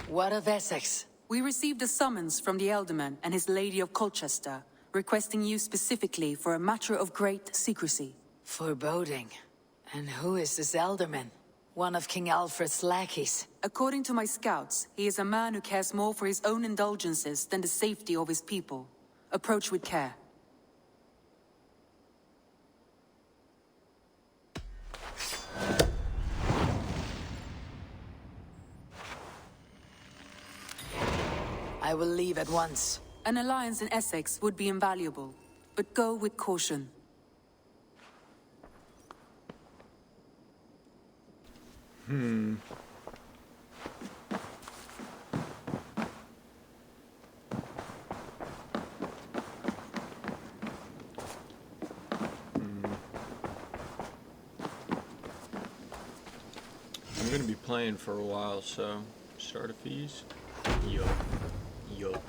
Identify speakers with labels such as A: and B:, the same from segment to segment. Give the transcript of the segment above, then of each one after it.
A: What of Essex?
B: We received a summons from the Alderman and his Lady of Colchester, requesting you specifically for a matter of great secrecy.
A: Foreboding. And who is this Alderman? One of King Alfred's lackeys.
B: According to my scouts, he is a man who cares more for his own indulgences than the safety of his people. Approach with care.
A: I will leave at once.
B: An alliance in Essex would be invaluable, but go with caution.
C: I'm gonna be playing for a while, so starter fees. Yup. Yup.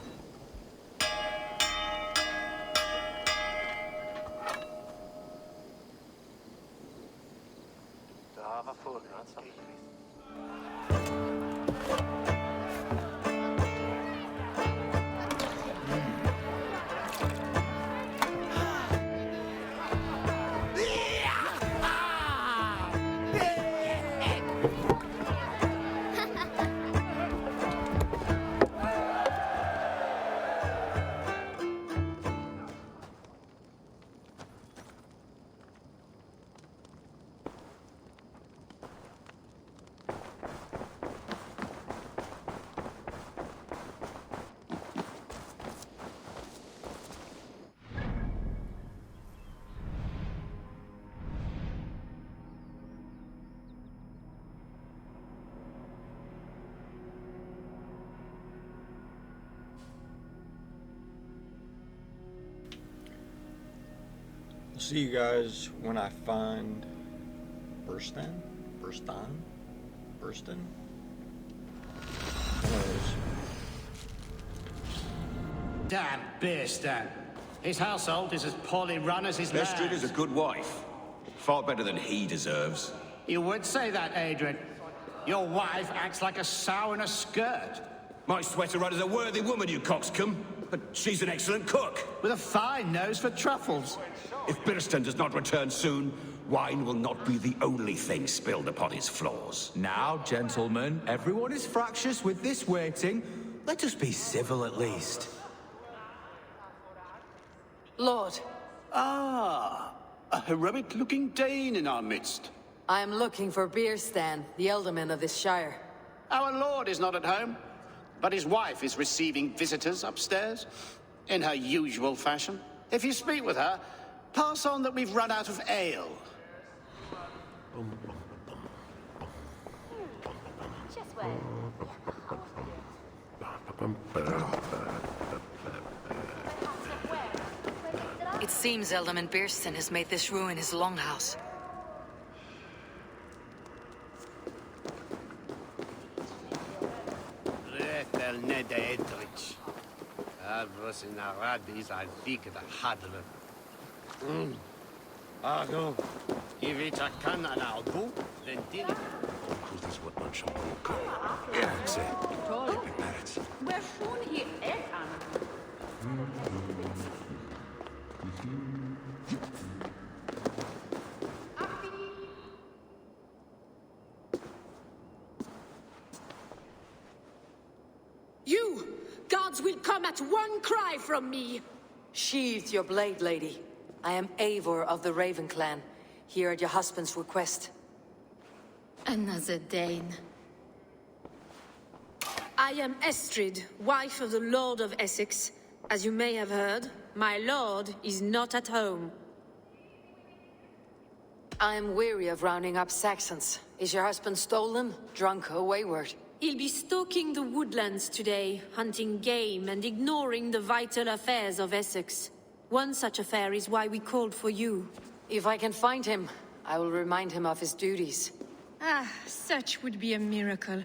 C: I'll see you guys when I find Burston?
D: Damn Beerstan. His household is as poorly run as his
E: Estrid
D: lands.
E: is a good wife. Far better than he deserves.
D: You would say that, Adrian. Your wife acts like a sow in a skirt.
E: My sweater run is a worthy woman, you coxcomb. But she's an excellent cook.
D: With a fine nose for truffles.
E: If Birston does not return soon, wine will not be the only thing spilled upon his floors.
F: Now, gentlemen, everyone is fractious with this waiting. Let us be civil at least.
A: Lord,
D: Ah, a heroic-looking Dane in our midst.
A: I am looking for Beerstan, the Alderman of this shire.
D: Our lord is not at home, but his wife is receiving visitors upstairs, in her usual fashion. If you speak with her, pass on that we've run out of ale.
A: It seems Alderman Beerstan has made this ruin his longhouse.
G: You! Guards will come at one cry from me!
A: Sheathe your blade, lady. I am Eivor of the Raven clan, here at your husband's request.
G: Another Dane. I am Estrid, wife of the Lord of Essex. As you may have heard, my lord is not at home.
A: I am weary of rounding up Saxons. Is your husband stolen, drunk, or wayward?
G: He'll be stalking the woodlands today, hunting game and ignoring the vital affairs of Essex. One such affair is why we called for you.
A: If I can find him, I will remind him of his duties.
G: Ah, such would be a miracle.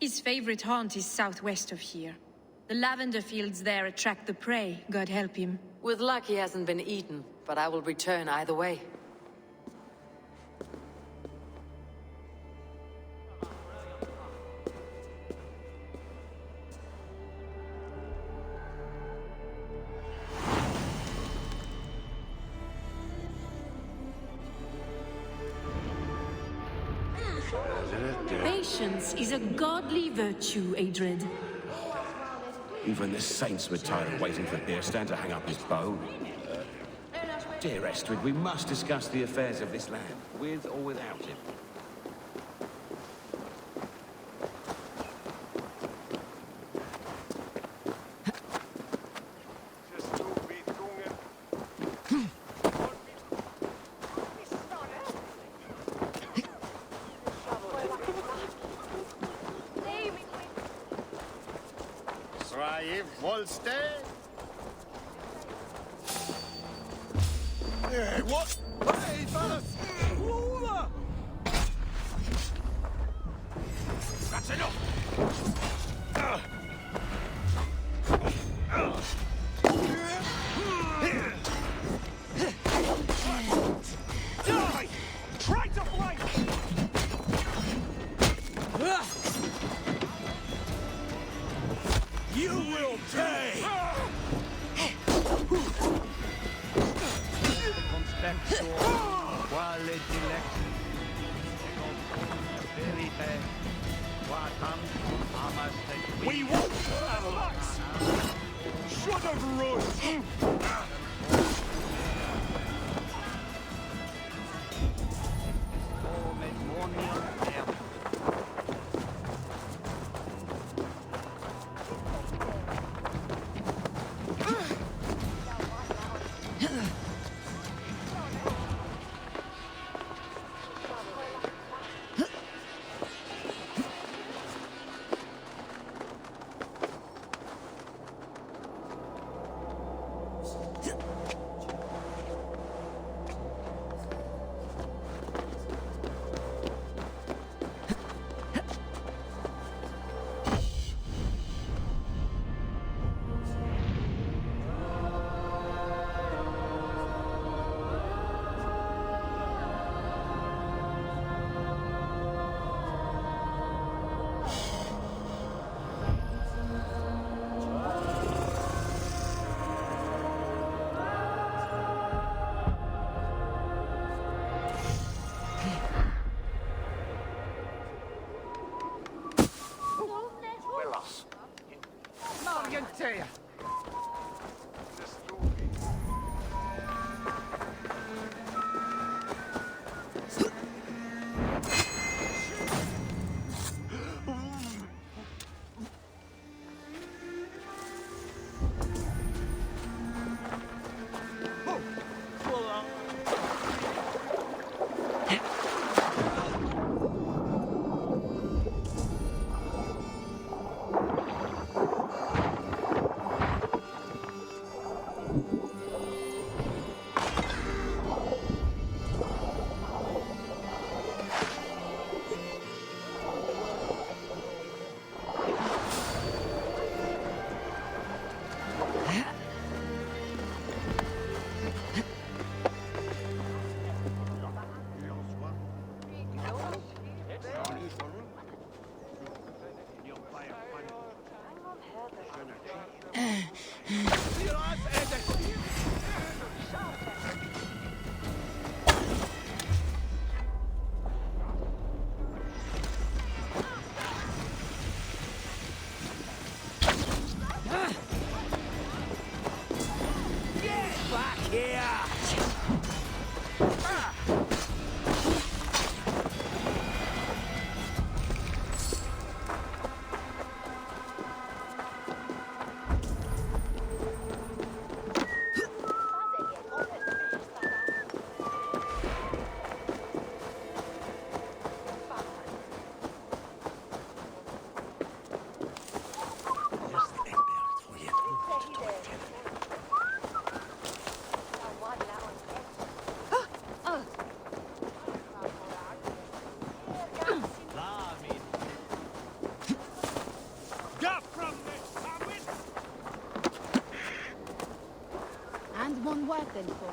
G: His favorite haunt is southwest of here. The lavender fields there attract the prey, God help him.
A: With luck he hasn't been eaten, but I will return either way.
G: Patience is a godly virtue, Adred.
E: Even the saints were tired of waiting for Beerstan to hang up his bow. Dear Estrid, we must discuss the affairs of this land, with or without him.
D: Sraev Volste?
F: What? Hey, fellas! Lola!
E: That's enough!
F: Die! Try to flank! You will pay! We won't relax! Should have run! Marientea!
H: And one weapon for.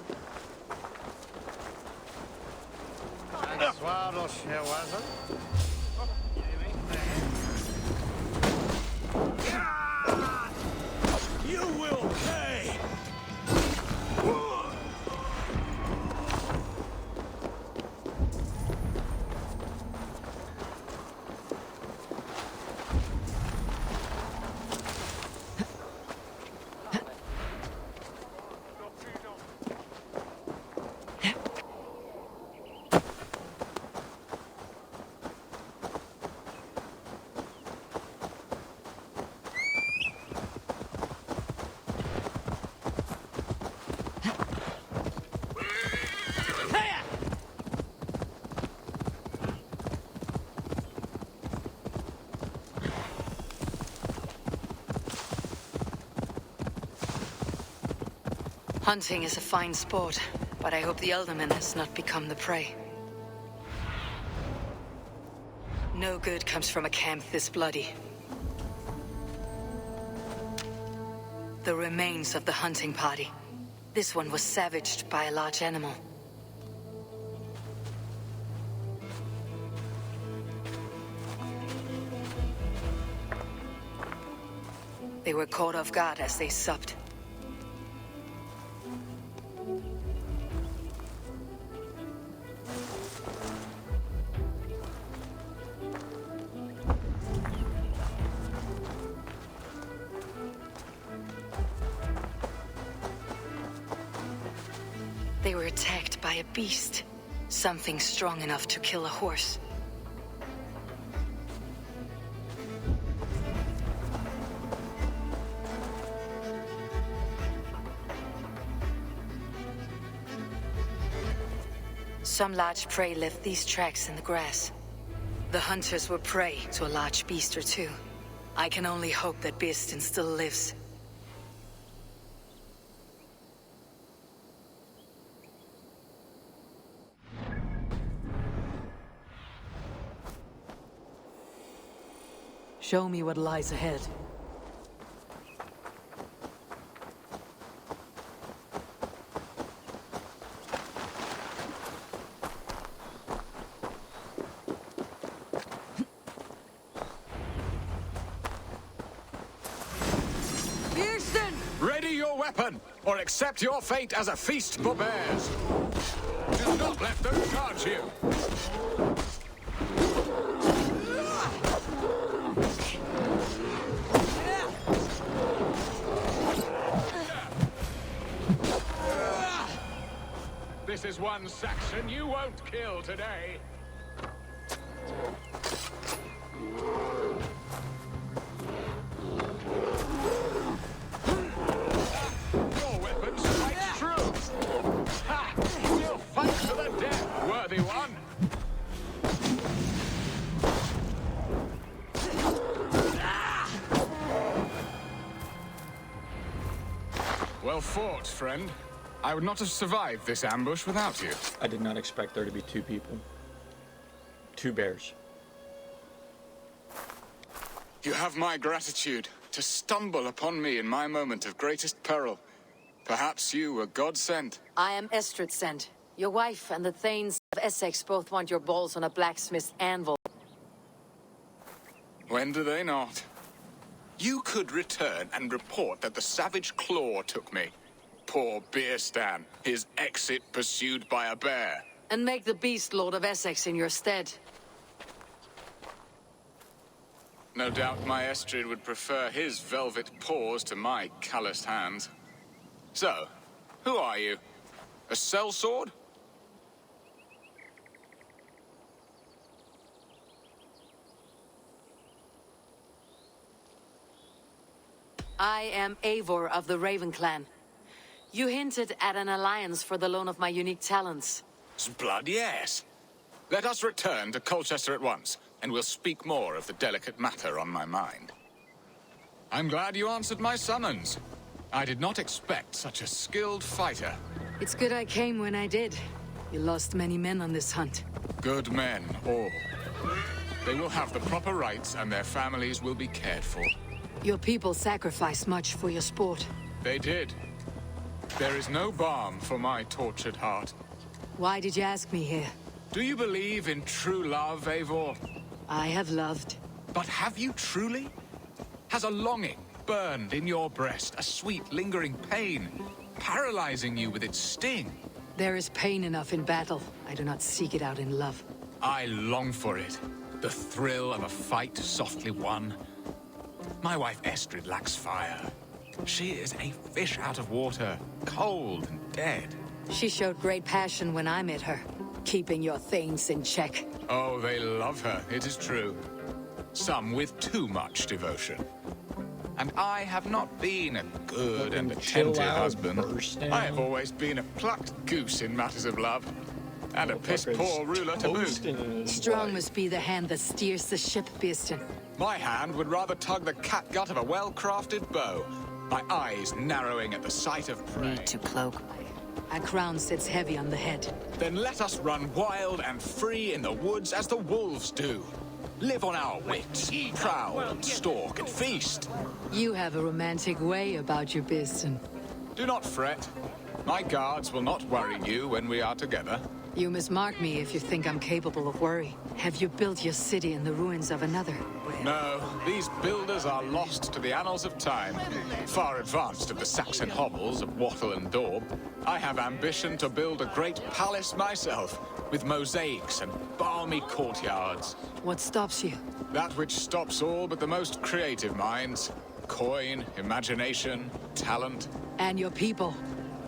D: Swaros here, was it?
F: You will pay!
A: Hunting is a fine sport, but I hope the Elderman has not become the prey. No good comes from a camp this bloody. The remains of the hunting party. This one was savaged by a large animal. They were caught off guard as they supped. They were attacked by a beast. Something strong enough to kill a horse. Some large prey left these tracks in the grass. The hunters were prey to a large beast or two. I can only hope that Birsten still lives. Show me what lies ahead.
I: Ready your weapon, or accept your fate as a feast for bears. Do not let them charge you. This is one Saxon you won't kill today. Your weapon strikes true. Ha! We'll fight to the death, worthy one. Well fought, friend. I would not have survived this ambush without you.
C: I did not expect there to be two people. Two bears.
I: You have my gratitude to stumble upon me in my moment of greatest peril. Perhaps you were God sent.
A: I am Estrid sent. Your wife and the Thanes of Essexe both want your balls on a blacksmith's anvil.
I: When do they not? You could return and report that the savage claw took me. Poor Birsten, his exit pursued by a bear.
A: And make the beast Lord of Essexe in your stead.
I: No doubt my Estrid would prefer his velvet paws to my calloused hands. So, who are you? A sellsword?
A: I am Eivor of the Raven Clan. You hinted at an alliance for the loan of my unique talents.
I: Blood, yes. Let us return to Colchester at once, and we'll speak more of the delicate matter on my mind. I'm glad you answered my summons. I did not expect such a skilled fighter.
A: It's good I came when I did. You lost many men on this hunt.
I: Good men, all. They will have the proper rights, and their families will be cared for.
A: Your people sacrificed much for your sport.
I: They did. There is no balm for my tortured heart.
A: Why did you ask me here?
I: Do you believe in true love, Eivor?
A: I have loved.
I: But have you truly? Has a longing burned in your breast, a sweet, lingering pain, paralyzing you with its sting?
A: There is pain enough in battle. I do not seek it out in love.
I: I long for it. The thrill of a fight softly won. My wife Estrid lacks fire. She is a fish out of water, cold and dead.
A: She showed great passion when I met her, keeping your Thanes in check.
I: Oh, they love her, it is true. Some with too much devotion. And I have not been a good and attentive husband. I have always been a plucked goose in matters of love. And a piss-poor ruler to boot.
A: Strong must be the hand that steers the ship, Birsten.
I: My hand would rather tug the catgut of a well-crafted bow. my eyes narrowing at the sight of prey.
A: Need to cloak. A crown sits heavy on the head.
I: Then let us run wild and free in the woods as the wolves do. Live on our wits, prowl and stalk and feast.
A: You have a romantic way about you, Biston.
I: Do not fret. My guards will not worry you when we are together.
A: You mismark me if you think I'm capable of worry. Have you built your city in the ruins of another?
I: No, these builders are lost to the annals of time. Far advanced of the Saxon hovels of Wattle and Daub, I have ambition to build a great palace myself, with mosaics and balmy courtyards.
A: What stops you?
I: That which stops all but the most creative minds. Coin, imagination, talent.
A: And your people?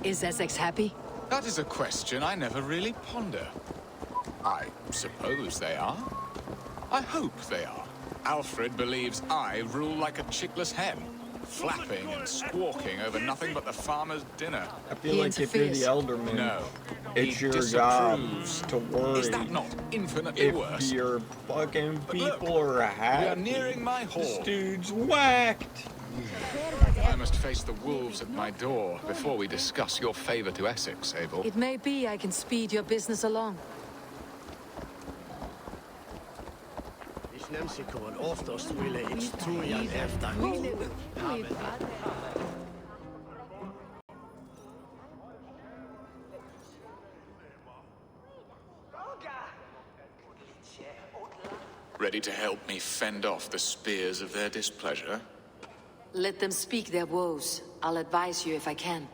A: Is Essex happy?
I: That is a question I never really ponder. I suppose they are. I hope they are. Alfred believes I rule like a chickless hen, flapping and squawking over nothing but the farmer's dinner.
C: I feel like if you're the Elderman,
I: No.
C: it's
I: He
C: your job
I: disapproves.
C: to worry.
I: Is that not infinitely
C: If
I: worse?
C: your fucking
I: But look,
C: people are happy.
I: we are nearing my hall.
C: This dude's whacked.
I: I must face the wolves at my door before we discuss your favor to Essex, Abel.
A: It may be I can speed your business along.
I: Ready to help me fend off the spears of their displeasure?
A: Let them speak their woes. I'll advise you if I can.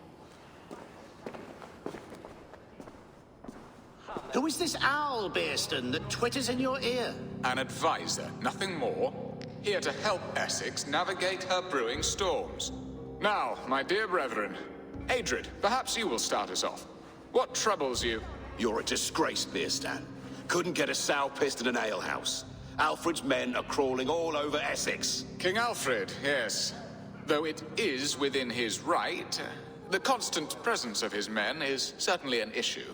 D: Who is this owl, Bearston, that twitters in your ear?
I: An advisor, nothing more. Here to help Essex navigate her brewing storms. Now, my dear brethren, Adrid, perhaps you will start us off. What troubles you?
E: You're a disgrace, Beerstan. Couldn't get a sow pissed in an alehouse. Alfred's men are crawling all over Essex.
I: King Alfred, yes. Though it is within his right, the constant presence of his men is certainly an issue.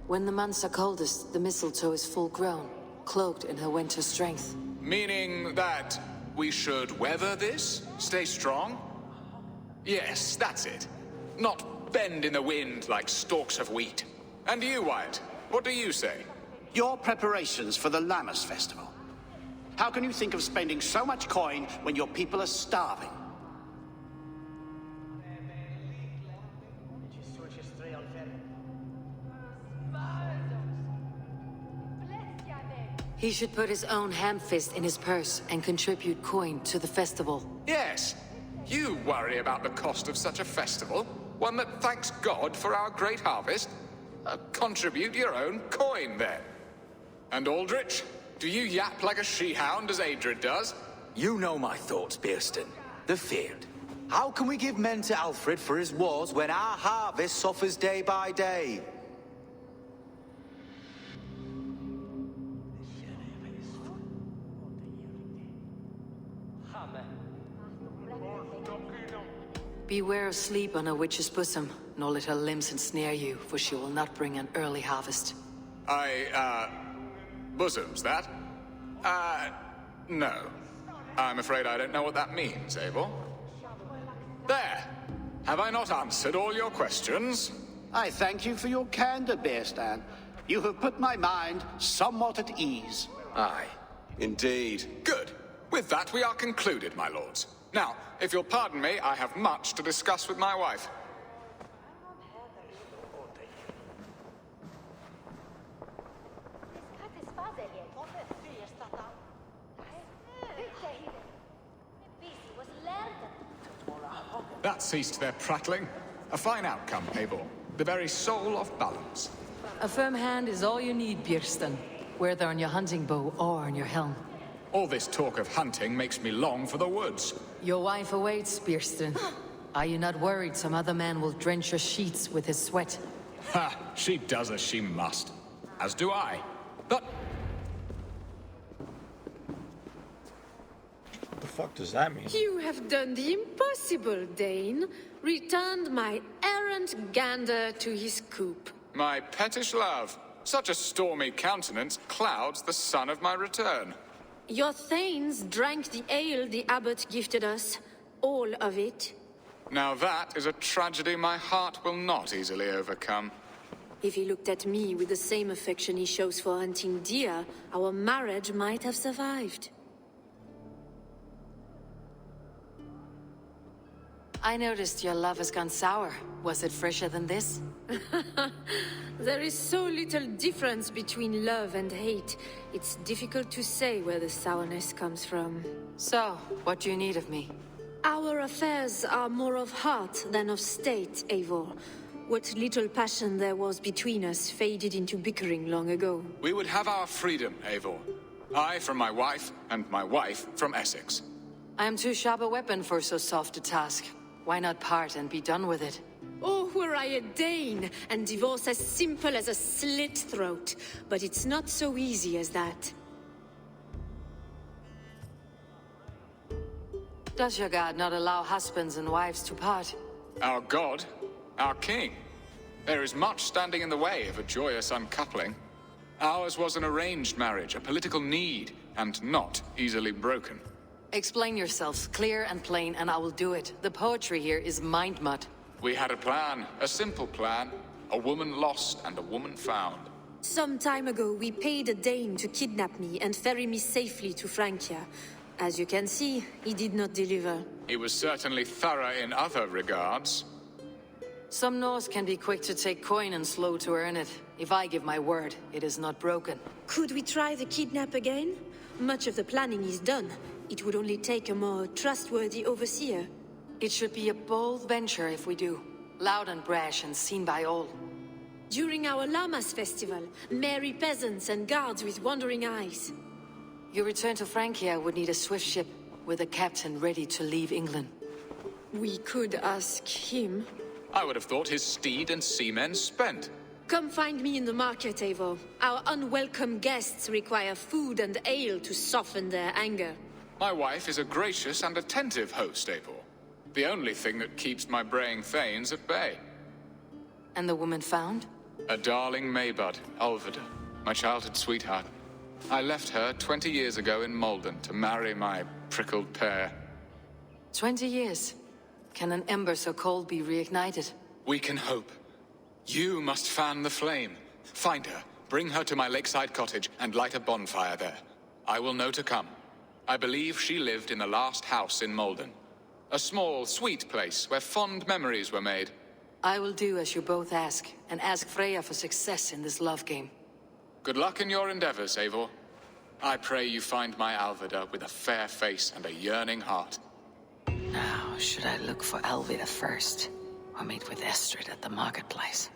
A: When the months are coldest, the mistletoe is full grown, cloaked in her winter strength.
I: Meaning that we should weather this? Stay strong? Yes, that's it. Not bend in the wind like stalks of wheat. And you, Wyatt, what do you say?
D: Your preparations for the Lammas festival. How can you think of spending so much coin when your people are starving?
A: He should put his own ham-fist in his purse and contribute coin to the festival.
I: Yes, you worry about the cost of such a festival, one that thanks God for our great harvest. Contribute your own coin, then. And Aldrich, do you yap like a she-hound as Adrid does?
F: You know my thoughts, Bearston. The feared. How can we give men to Alfred for his wars when our harvest suffers day by day?
A: Beware of sleep on a witch's bosom, nor let her limbs ensnare you, for she will not bring an early harvest.
I: Bosoms, that? No. I'm afraid I don't know what that means, Abel. There! Have I not answered all your questions?
D: I thank you for your candor, Bearstan. You have put my mind somewhat at ease.
E: Aye, indeed.
I: Good. With that, we are concluded, my lords. Now, if you'll pardon me, I have much to discuss with my wife. That ceased their prattling. A fine outcome, Abel. The very soul of balance.
A: A firm hand is all you need, Björsten, whether on your hunting bow or on your helm.
I: All this talk of hunting makes me long for the woods.
A: Your wife awaits, Björsten. Are you not worried some other man will drench your sheets with his sweat?
I: Ha! She does as she must. As do I. But
C: What the fuck does that mean?
G: You have done the impossible, Dane. Returned my errant gander to his coop.
I: my pettish love, Such a stormy countenance clouds the sun of my return.
G: Your thanes drank the ale the abbot gifted us. All of it.
I: Now that is a tragedy my heart will not easily overcome.
G: If he looked at me with the same affection he shows for hunting deer, our marriage might have survived.
A: I noticed your love has gone sour. Was it fresher than this?
G: There is so little difference between love and hate. It's difficult to say where the sourness comes from.
A: So, what do you need of me?
G: Our affairs are more of heart than of state, Eivor. What little passion there was between us faded into bickering long ago.
I: We would have our freedom, Eivor. I from my wife, and my wife from Essex.
A: I am too sharp a weapon for so soft a task. Why not part and be done with it?
G: Oh, were I a Dane, and divorce as simple as a slit throat. But it's not so easy as that.
A: Does your god not allow husbands and wives to part?
I: Our god? Our king? There is much standing in the way of a joyous uncoupling. Ours was an arranged marriage, a political need, and not easily broken.
A: Explain yourselves clear and plain, and I will do it. The poetry here is mind mud.
I: We had a plan, a simple plan. A woman lost and a woman found.
G: Some time ago, we paid a Dane to kidnap me and ferry me safely to Francia. As you can see, he did not deliver.
I: He was certainly thorough in other regards.
A: Some Norse can be quick to take coin and slow to earn it. If I give my word, it is not broken.
G: Could we try the kidnap again? Much of the planning is done. It would only take a more trustworthy overseer.
A: It should be a bold venture if we do. Loud and brash and seen by all.
G: During our Llamas festival, merry peasants and guards with wandering eyes.
A: Your return to Francia would need a swift ship with a captain ready to leave England.
G: We could ask him.
I: I would have thought his steed and seamen spent.
G: Come find me in the market, Eivor. Our unwelcome guests require food and ale to soften their anger.
I: My wife is a gracious and attentive host, Eivor. The only thing that keeps my braying thanes at bay.
A: And the woman found?
I: A darling Maybud, Alvida, my childhood sweetheart. I left her 20 years ago in Malden to marry my prickled pear.
A: 20 years? Can an ember so cold be reignited?
I: We can hope. You must fan the flame. Find her, bring her to my lakeside cottage, and light a bonfire there. I will know to come. I believe she lived in the last house in Malden. A small, sweet place where fond memories were made.
A: I will do as you both ask, and ask Freya for success in this love game.
I: Good luck in your endeavors, Eivor. I pray you find my Alvida with a fair face and a yearning heart.
A: Now, should I look for Alvida first, or meet with Estrid at the marketplace?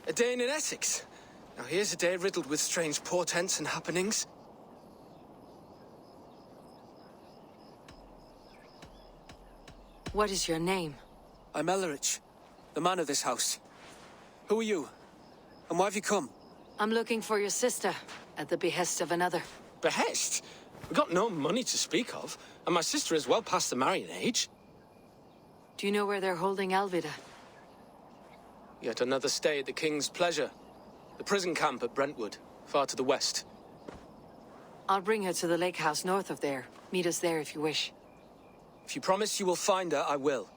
J: A day in Essex. Now here's a day riddled with strange portents and happenings.
A: What is your name?
J: I'm Ellerich, the man of this house. Who are you? And why have you come?
A: I'm looking for your sister, at the behest of another.
J: Behest? We've got no money to speak of, and my sister is well past the marrying age.
A: Do you know where they're holding Alvida?
J: Yet another stay at the King's pleasure. The prison camp at Brentwood, far to the west.
A: I'll bring her to the lake house north of there. Meet us there if you wish.
J: If you promise you will find her, I will.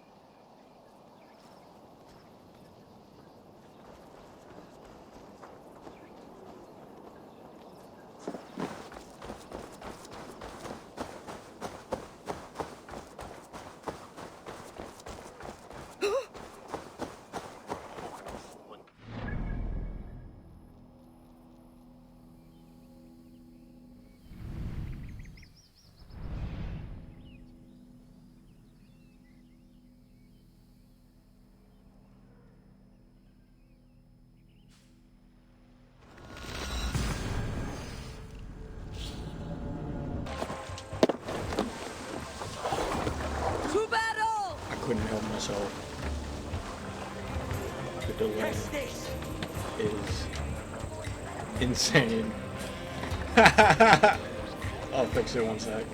C: couldn't help myself. The delay is insane. I'll fix it one sec.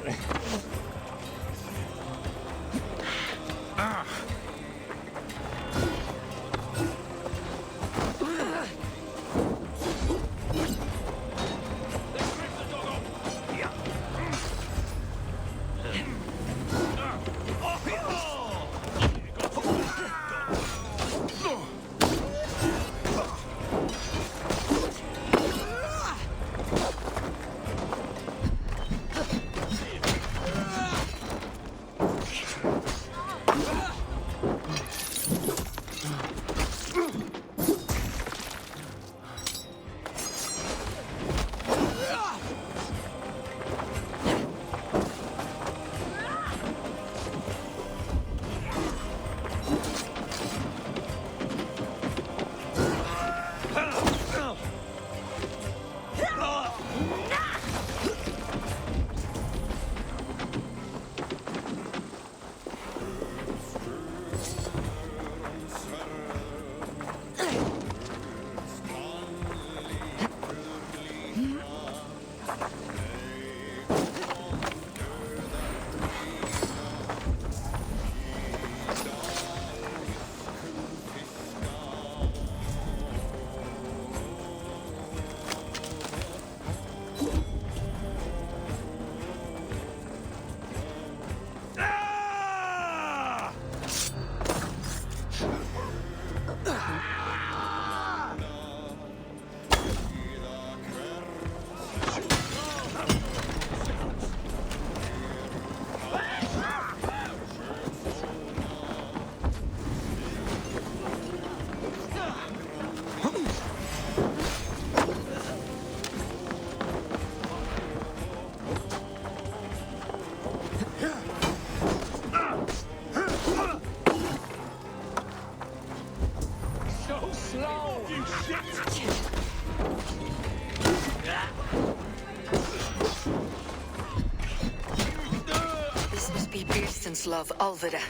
A: This must be Beerston's love, Alvida.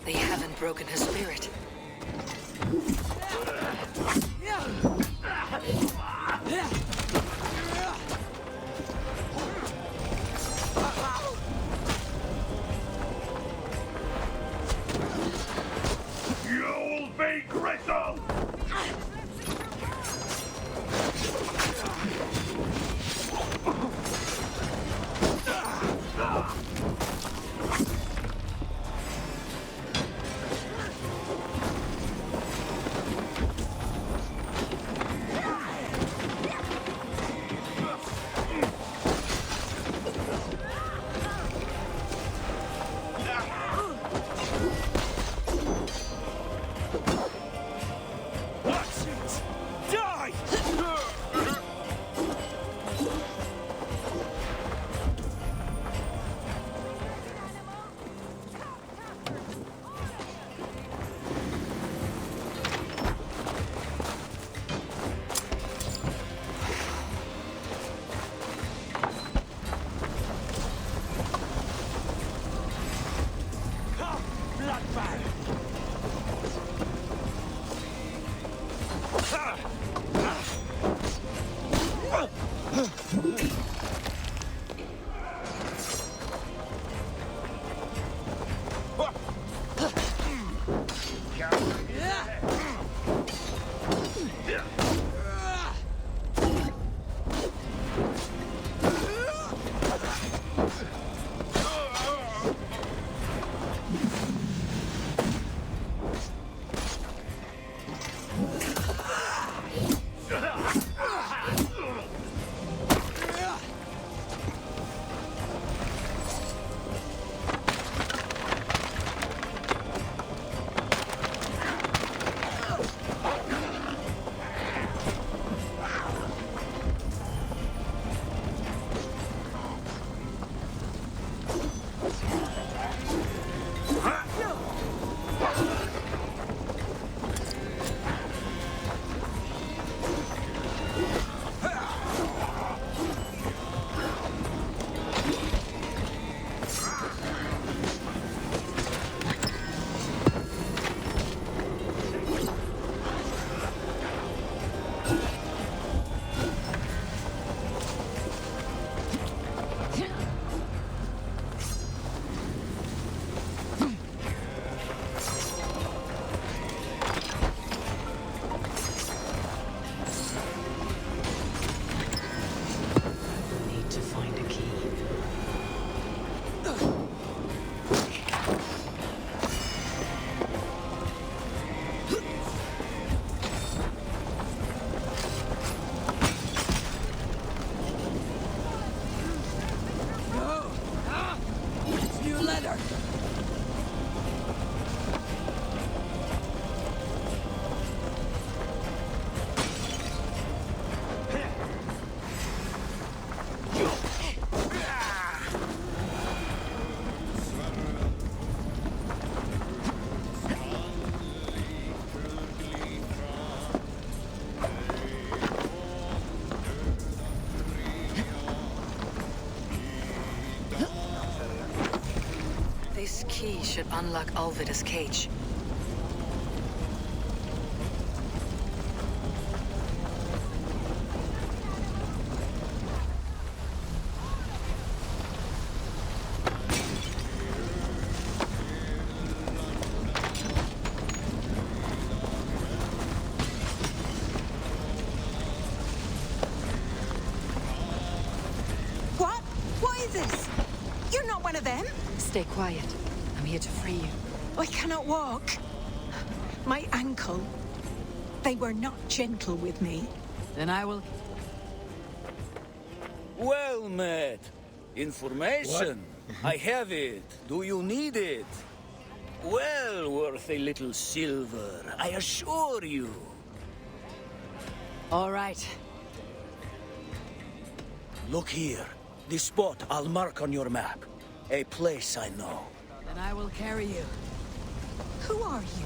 A: They haven't broken her spirit.
E: You'll be gristle!
A: should unlock Alvida's cage.
K: What? What is this? You're not one of them?
A: Stay quiet. I'm here to free you.
K: I cannot walk. My ankle. They were not gentle with me.
A: Then I will...
L: Well met. Information. I have it. Do you need it? Well worth a little silver, I assure you.
A: All right.
L: Look here. The spot I'll mark on your map. A place I know.
A: Then I will carry you.
K: Who are you?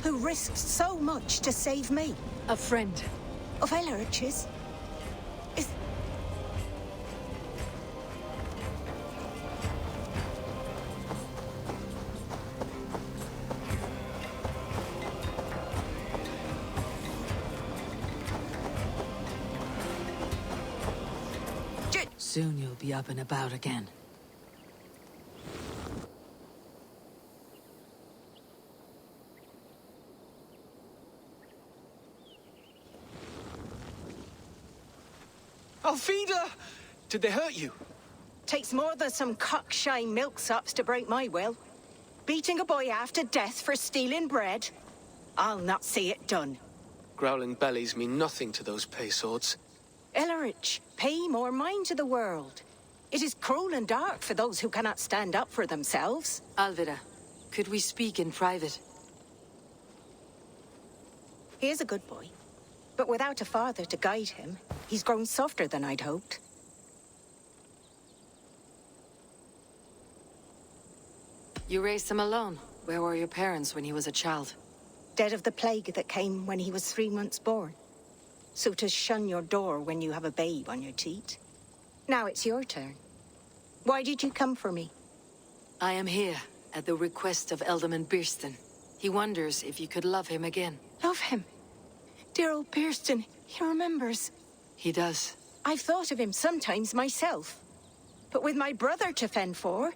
K: Who risked so much to save me?
A: A friend.
K: Of Elrich's? Is...
A: Soon you'll be up and about again.
J: Alfida! Did they hurt you?
K: Takes more than some cockshy milksops to break my will. Beating a boy half to death for stealing bread? I'll not see it done.
J: Growling bellies mean nothing to those pay swords.
K: Elrich, pay more mind to the world. It is cruel and dark for those who cannot stand up for themselves.
A: Alvida, could we speak in private?
K: He is a good boy, but without a father to guide him, he's grown softer than I'd hoped.
A: You raised him alone. Where were your parents when he was a child?
K: Dead of the plague that came when he was 3 months born. So to shun your door when you have a babe on your teat. Now it's your turn. Why did you come for me?
A: I am here at the request of Alderman Birston. He wonders if you could love him again.
K: Love him? Dear old Birston, he remembers.
A: He does.
K: I've thought of him sometimes myself. But with my brother to fend for,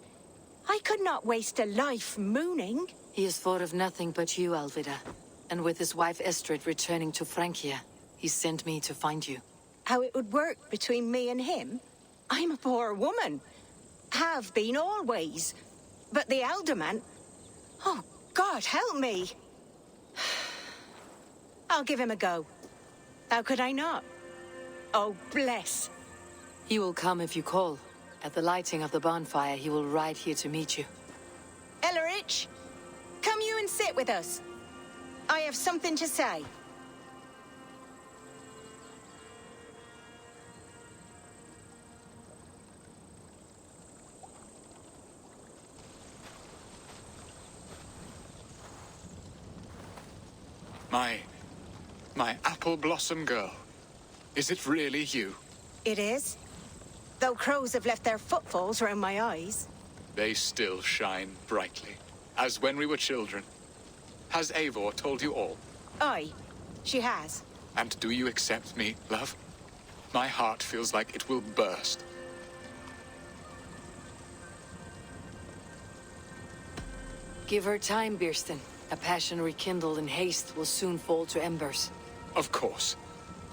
K: I could not waste a life mooning.
A: He has thought of nothing but you, Alvida. And with his wife Estrid returning to Francia, he sent me to find you.
K: How it would work between me and him? I'm a poor woman. Have been always. But the alderman... Oh, God, help me. I'll give him a go. How could I not? Oh, bless.
A: He will come if you call. At the lighting of the bonfire, he will ride here to meet you.
K: Elrich, come you and sit with us. I have something to say.
I: My apple blossom girl. Is it really you?
K: It is. Though crows have left their footfalls round my eyes.
I: They still shine brightly, as when we were children. Has Eivor told you all?
K: Aye, she has.
I: And do you accept me, love? My heart feels like it will burst.
A: Give her time, Birston. A passion rekindled in haste will soon fall to embers.
I: Of course.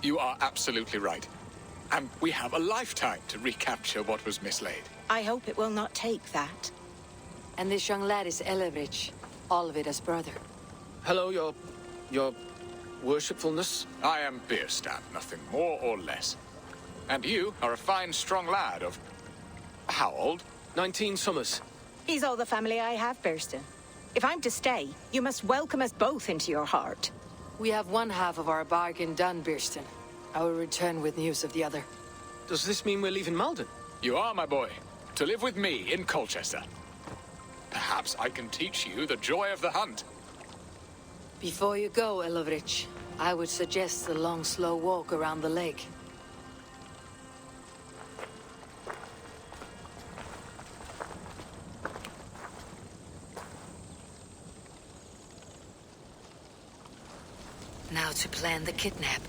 I: You are absolutely right. And we have a lifetime to recapture what was mislaid.
K: I hope it will not take that.
A: And this young lad is Elrich, Alvida's brother.
J: Hello, your worshipfulness?
I: I am Birstan, nothing more or less. And you are a fine, strong lad of... how old?
J: 19 summers.
K: He's all the family I have, Birston. If I'm to stay, you must welcome us both into your heart.
A: We have one half of our bargain done, Birston. I will return with news of the other.
J: Does this mean we're leaving Malden?
I: You are, my boy, to live with me in Colchester. Perhaps I can teach you the joy of the hunt.
A: Before you go, Elrich, I would suggest a long, slow walk around the lake. Now to plan the kidnap.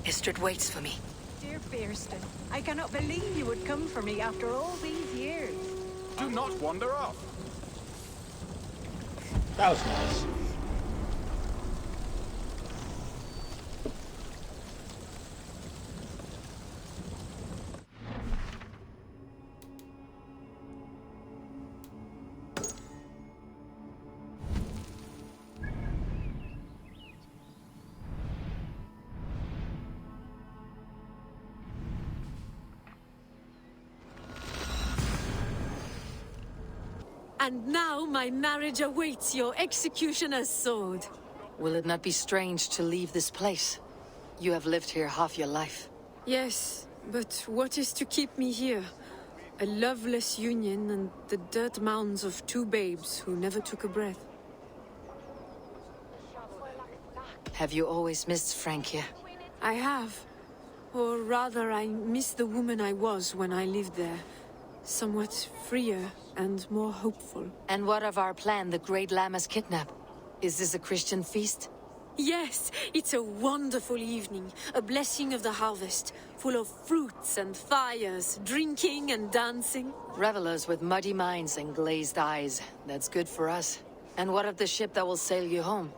A: Istrid waits for me.
K: Dear Bearston, I cannot believe you would come for me after all these years.
I: Do not wander off.
C: That was nice.
G: And now my marriage awaits your executioner's sword.
A: Will it not be strange to leave this place? You have lived here half your life.
G: Yes, but what is to keep me here? A loveless union and the dirt mounds of two babes who never took a breath.
A: Have you always missed Frankia?
G: I have. Or rather, I miss the woman I was when I lived there. Somewhat freer and more hopeful.
A: And what of our plan, the Great Lammas kidnap? Is this a Christian feast?
G: Yes, it's a wonderful evening, a blessing of the harvest, full of fruits and fires, drinking and dancing.
A: Revelers with muddy minds and glazed eyes. That's good for us. And what of the ship that will sail you home?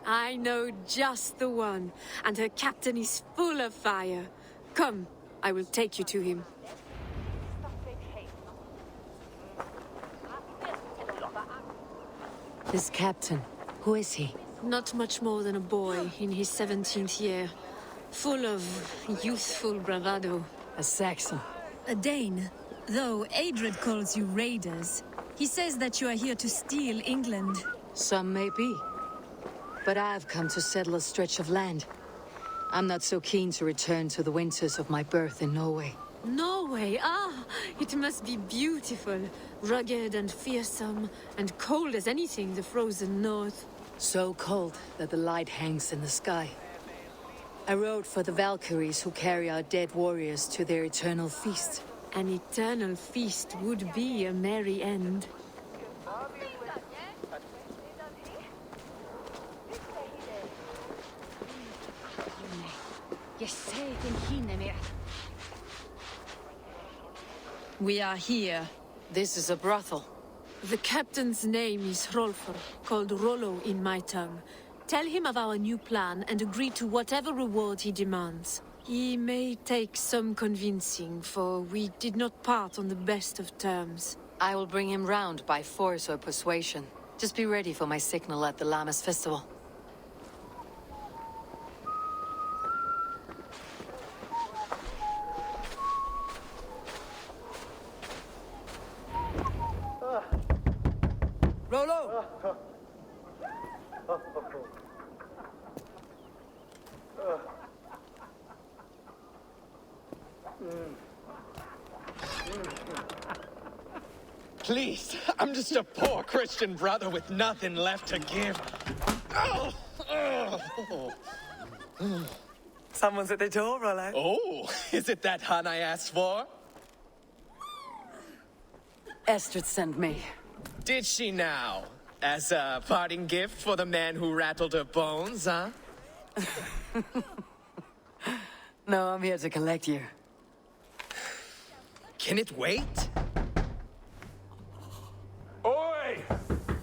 G: I know just the one, and her captain is full of fire. Come, I will take you to him.
A: This captain, who is he?
G: Not much more than a boy in his 17th year, full of youthful bravado.
A: A Saxon.
M: A Dane, though Adred calls you raiders. He says that you are here to steal England.
A: Some may be. But I've come to settle a stretch of land. I'm not so keen to return to the winters of my birth in Norway.
G: Norway, it must be beautiful. Rugged and fearsome, and cold as anything the frozen north.
A: So cold that the light hangs in the sky. I rode for the Valkyries who carry our dead warriors to their eternal feast.
G: An eternal feast would be a merry end.
M: We are here.
A: This is a brothel.
G: The captain's name is Hrolfr, called Rollo in my tongue. Tell him of our new plan and agree to whatever reward he demands. He may take some convincing, for we did not part on the best of terms.
A: I will bring him round by force or persuasion. Just be ready for my signal at the Lammas festival.
N: Rollo!
O: Please, I'm just a poor Christian brother with nothing left to give.
N: Someone's at the door, Rollo.
O: Oh, is it that hun I asked for?
A: Estrid sent me.
O: Did she now? As a parting gift for the man who rattled her bones, huh?
A: No, I'm here to collect you.
O: Can it wait?
P: Oi!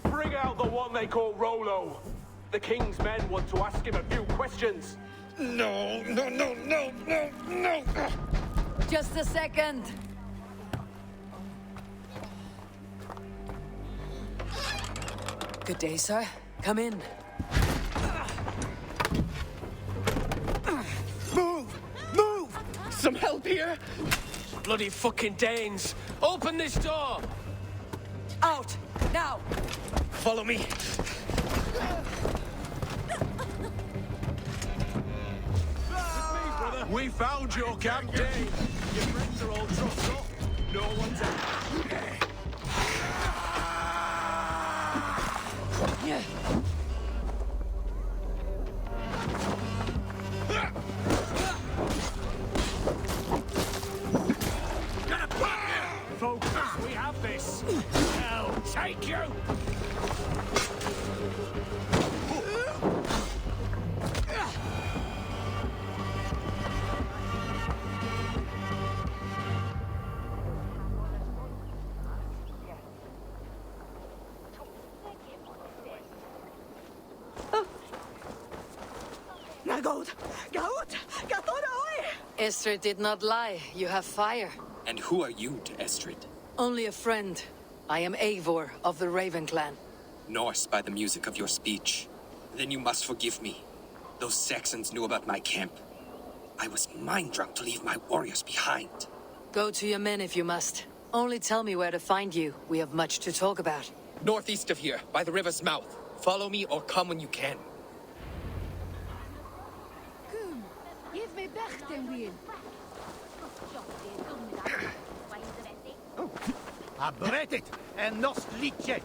P: Bring out the one they call Rollo. The king's men want to ask him a few questions.
O: No.
A: Just a second. Good day, sir. Come in.
O: Move! Some help here?
J: Bloody fucking Danes! Open this door!
A: Out! Now!
O: Follow me.
P: We found your camp, Dane. Your friends are all trussed up. No one's out. Focus, we have this. I'll take you.
A: Estrid did not lie. You have fire.
Q: And who are you to Estrid?
A: Only a friend. I am Eivor of the Raven clan.
Q: Norse by the music of your speech. Then you must forgive me. Those Saxons knew about my camp. I was mind-drunk to leave my warriors behind.
A: Go to your men if you must. Only tell me where to find you. We have much to talk about.
O: Northeast of here, by the river's mouth. Follow me or come when you can.
H: Come, give me back the wheel.
R: Abretet en nos liče.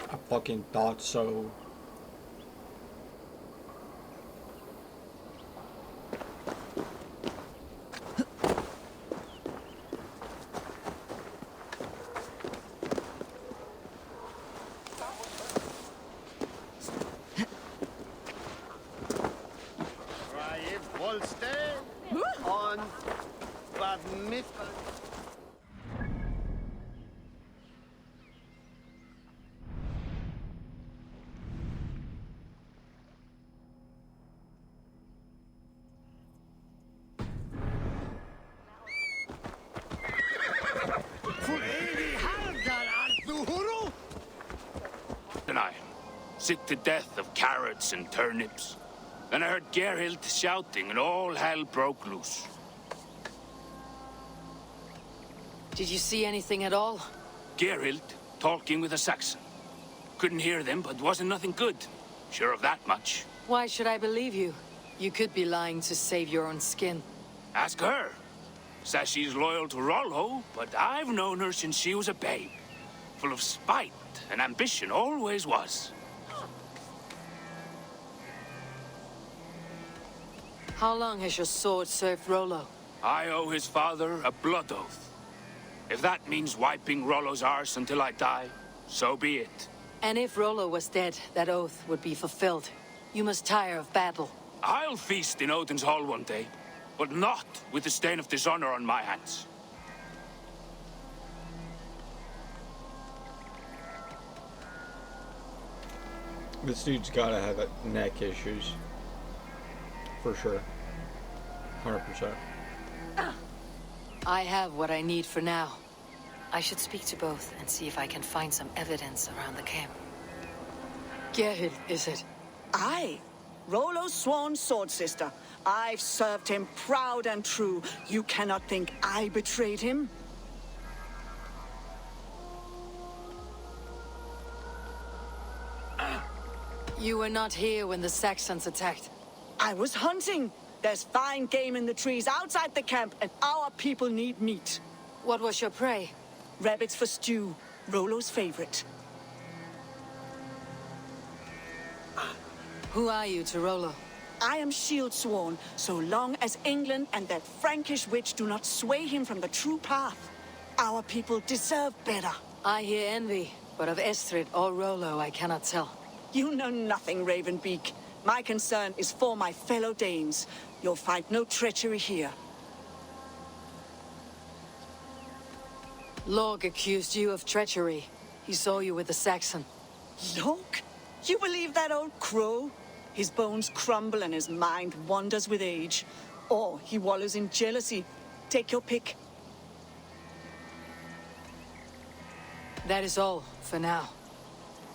C: I fucking thought so.
S: Sick to death of carrots and turnips. Then I heard Gerhild shouting and all hell broke loose.
A: Did you see anything at all?
S: Gerhild talking with a Saxon. Couldn't hear them, but wasn't nothing good. Sure of that much.
A: Why should I believe you? You could be lying to save your own skin.
S: Ask her. Says she's loyal to Rollo, but I've known her since she was a babe. Full of spite and ambition, always was.
A: How long has your sword served Rollo?
S: I owe his father a blood oath. If that means wiping Rollo's arse until I die, so be it.
A: And if Rollo was dead, that oath would be fulfilled. You must tire of battle.
S: I'll feast in Odin's hall one day, but not with the stain of dishonor on my hands.
C: This dude's gotta have neck issues. For sure. 100%.
A: I have what I need for now. I should speak to both and see if I can find some evidence around the camp. Gerhild, is it?
T: Aye. Rollo's sworn sword sister. I've served him proud and true. You cannot think I betrayed him?
A: You were not here when the Saxons attacked.
T: I was hunting. There's fine game in the trees outside the camp, and our people need meat.
A: What was your prey?
T: Rabbits for stew, Rollo's favorite.
A: Who are you to Rollo?
T: I am shield sworn, so long as England and that Frankish witch do not sway him from the true path. Our people deserve better.
A: I hear envy, but of Estrid or Rollo I cannot tell.
T: You know nothing, Ravenbeak. My concern is for my fellow Danes. You'll find no treachery here.
A: Lorg accused you of treachery. He saw you with the Saxon.
T: Lorg? You believe that old crow? His bones crumble and his mind wanders with age. Or he wallows in jealousy. Take your pick.
A: That is all, for now.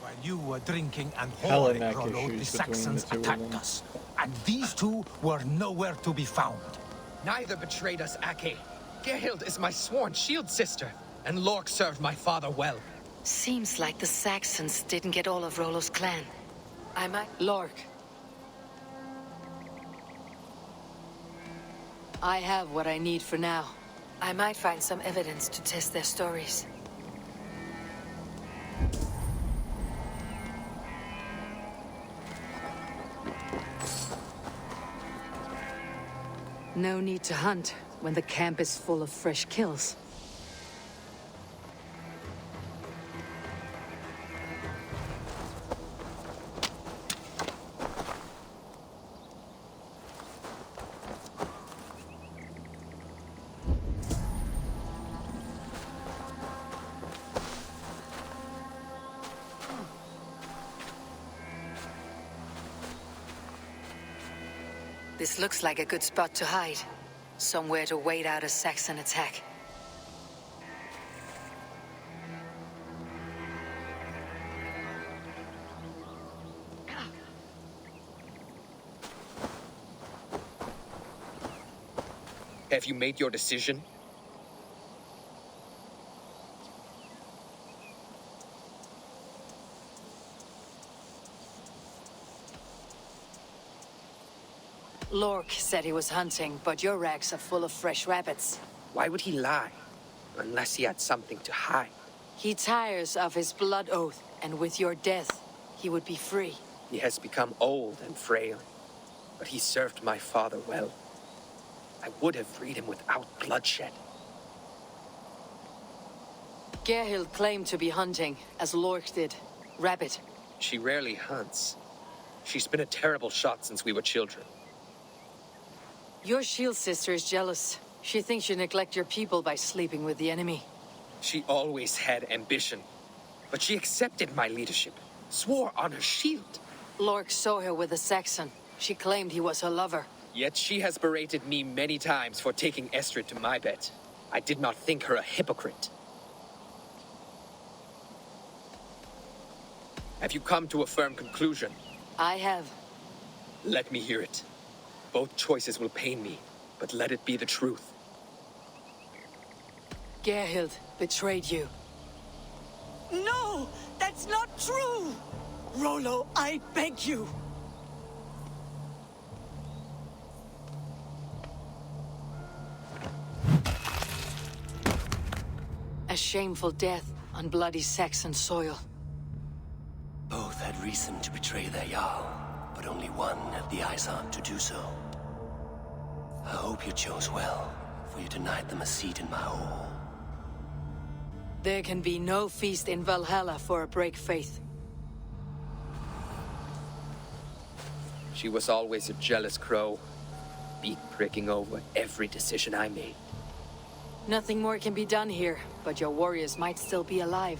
R: While you were drinking and
C: Hella
R: whoring,
C: neck
R: Rollo, the
C: issues between
R: Saxons
C: the two of
R: attacked
C: them.
R: us. And these two were nowhere to be found.
O: Neither betrayed us, Ake. Gerhild is my sworn shield sister, and Lork served my father well.
A: Seems like the Saxons didn't get all of Rollo's clan. I might... Lork. I have what I need for now. I might find some evidence to test their stories. No need to hunt when the camp is full of fresh kills. This looks like a good spot to hide. Somewhere to wait out a Saxon attack.
Q: Have you made your decision?
A: Lork said he was hunting, but your rags are full of fresh rabbits.
Q: Why would he lie? Unless he had something to hide.
A: He tires of his blood oath, and with your death, he would be free.
Q: He has become old and frail, but he served my father well. I would have freed him without bloodshed.
A: Gerhild claimed to be hunting, as Lork did. Rabbit.
Q: She rarely hunts. She's been a terrible shot since we were children.
A: Your shield sister is jealous. She thinks you neglect your people by sleeping with the enemy.
Q: She always had ambition, but she accepted my leadership, swore on her shield.
A: Lork saw her with a Saxon. She claimed he was her lover.
Q: Yet she has berated me many times for taking Estrid to my bed. I did not think her a hypocrite. Have you come to a firm conclusion?
A: I have.
Q: Let me hear it. Both choices will pain me, but let it be the truth.
A: Gerhild betrayed you.
T: No! That's not true! Rollo, I beg you!
A: A shameful death on bloody Saxon soil.
U: Both had reason to betray their Jarl, but only one had the Izard to do so. I hope you chose well, for you denied them a seat in my hall.
A: There can be no feast in Valhalla for a break faith.
Q: She was always a jealous crow, beak pricking over every decision I made.
A: Nothing more can be done here, but your warriors might still be alive.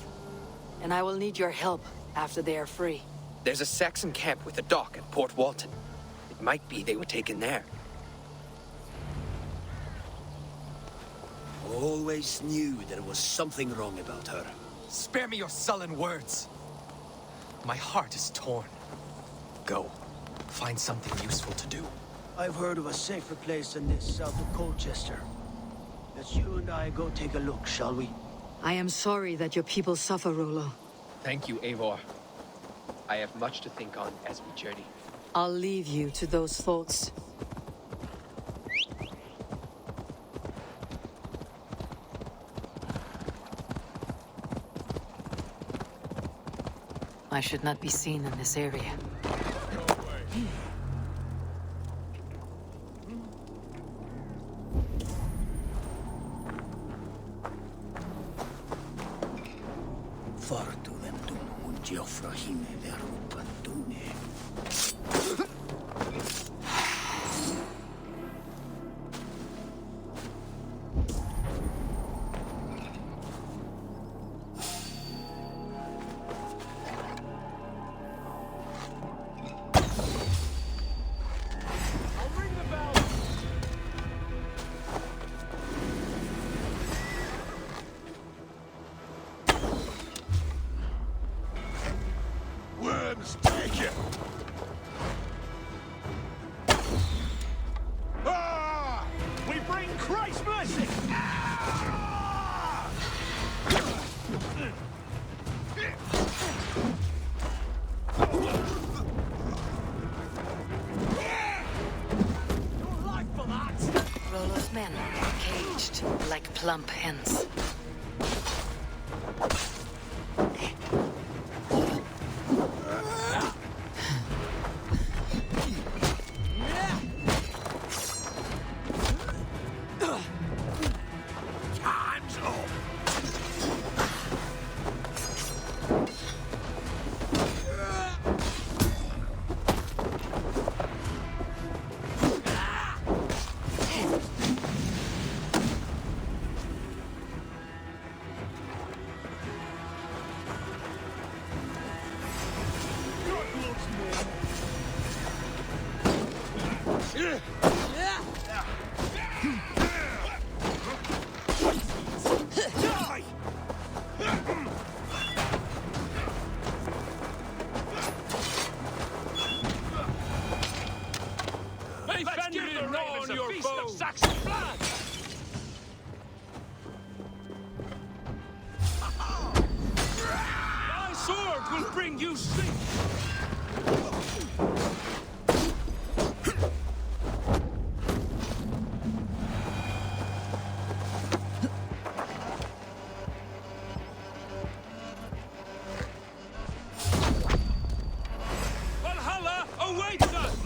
A: And I will need your help after they are free.
Q: There's a Saxon camp with a dock at Port Walton. It might be they were taken there.
U: Always knew there was something wrong about her.
O: Spare me your sullen words. My heart is torn. Go. Find something useful to do.
R: I've heard of a safer place than this south of Colchester. Let's you and I go take a look, shall we?
A: I am sorry that your people suffer, Rollo.
Q: Thank you, Eivor. I have much to think on as we journey.
A: I'll leave you to those thoughts. I should not be seen in this area.
U: Fartuventum mun Geoffrahine verupantune.
P: Worms, take it! Ah! We bring Christ's mercy! Ah! Your life for that!
A: Rollo's men, caged like plump hens.
P: Time's up!
S: your bow! Saxon blood! My sword will bring you sleep! Valhalla awaits us!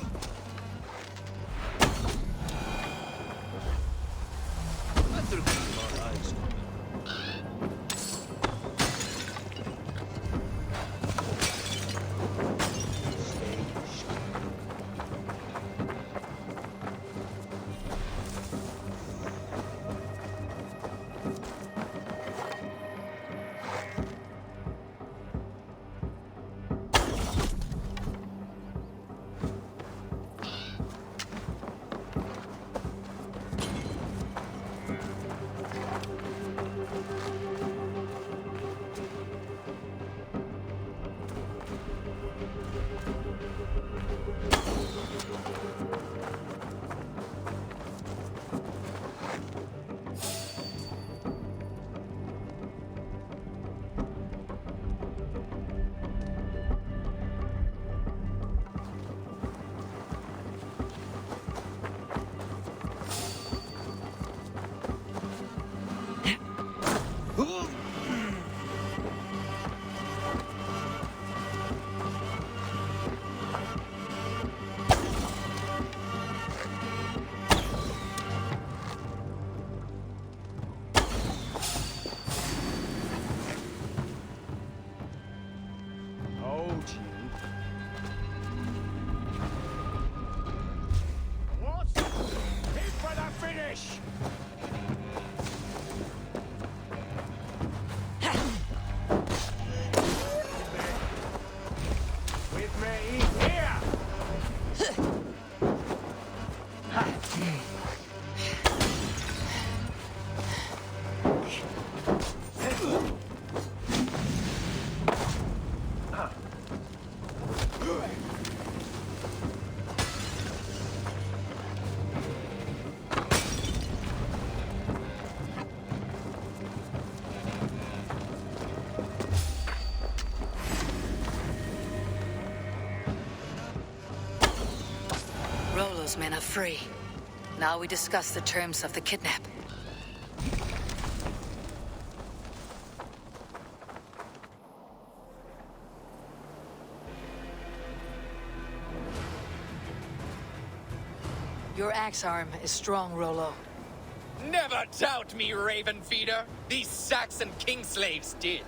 A: Rollo's men are free. Now we discuss the terms of the kidnap. Your axe arm is strong, Rollo.
Q: Never doubt me, Raven Feeder. These Saxon king slaves did.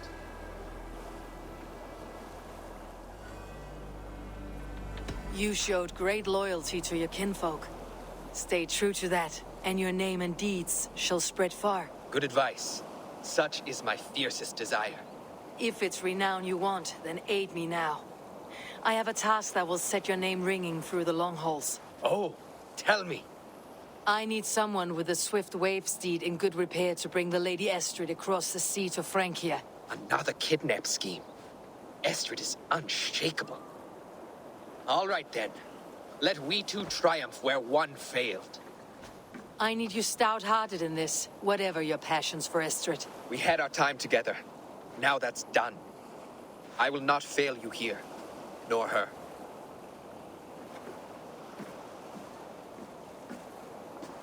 A: You showed great loyalty to your kinfolk. Stay true to that, and your name and deeds shall spread far.
Q: Good advice. Such is my fiercest desire.
A: If it's renown you want, then aid me now. I have a task that will set your name ringing through the long halls.
Q: Oh, tell me.
A: I need someone with a swift wave steed in good repair to bring the Lady Estrid across the sea to Francia.
Q: Another kidnap scheme. Estrid is unshakable. All right then. Let we two triumph where one failed.
A: I need you stout-hearted in this, whatever your passions for Estrid.
Q: We had our time together. Now that's done. I will not fail you here, nor her.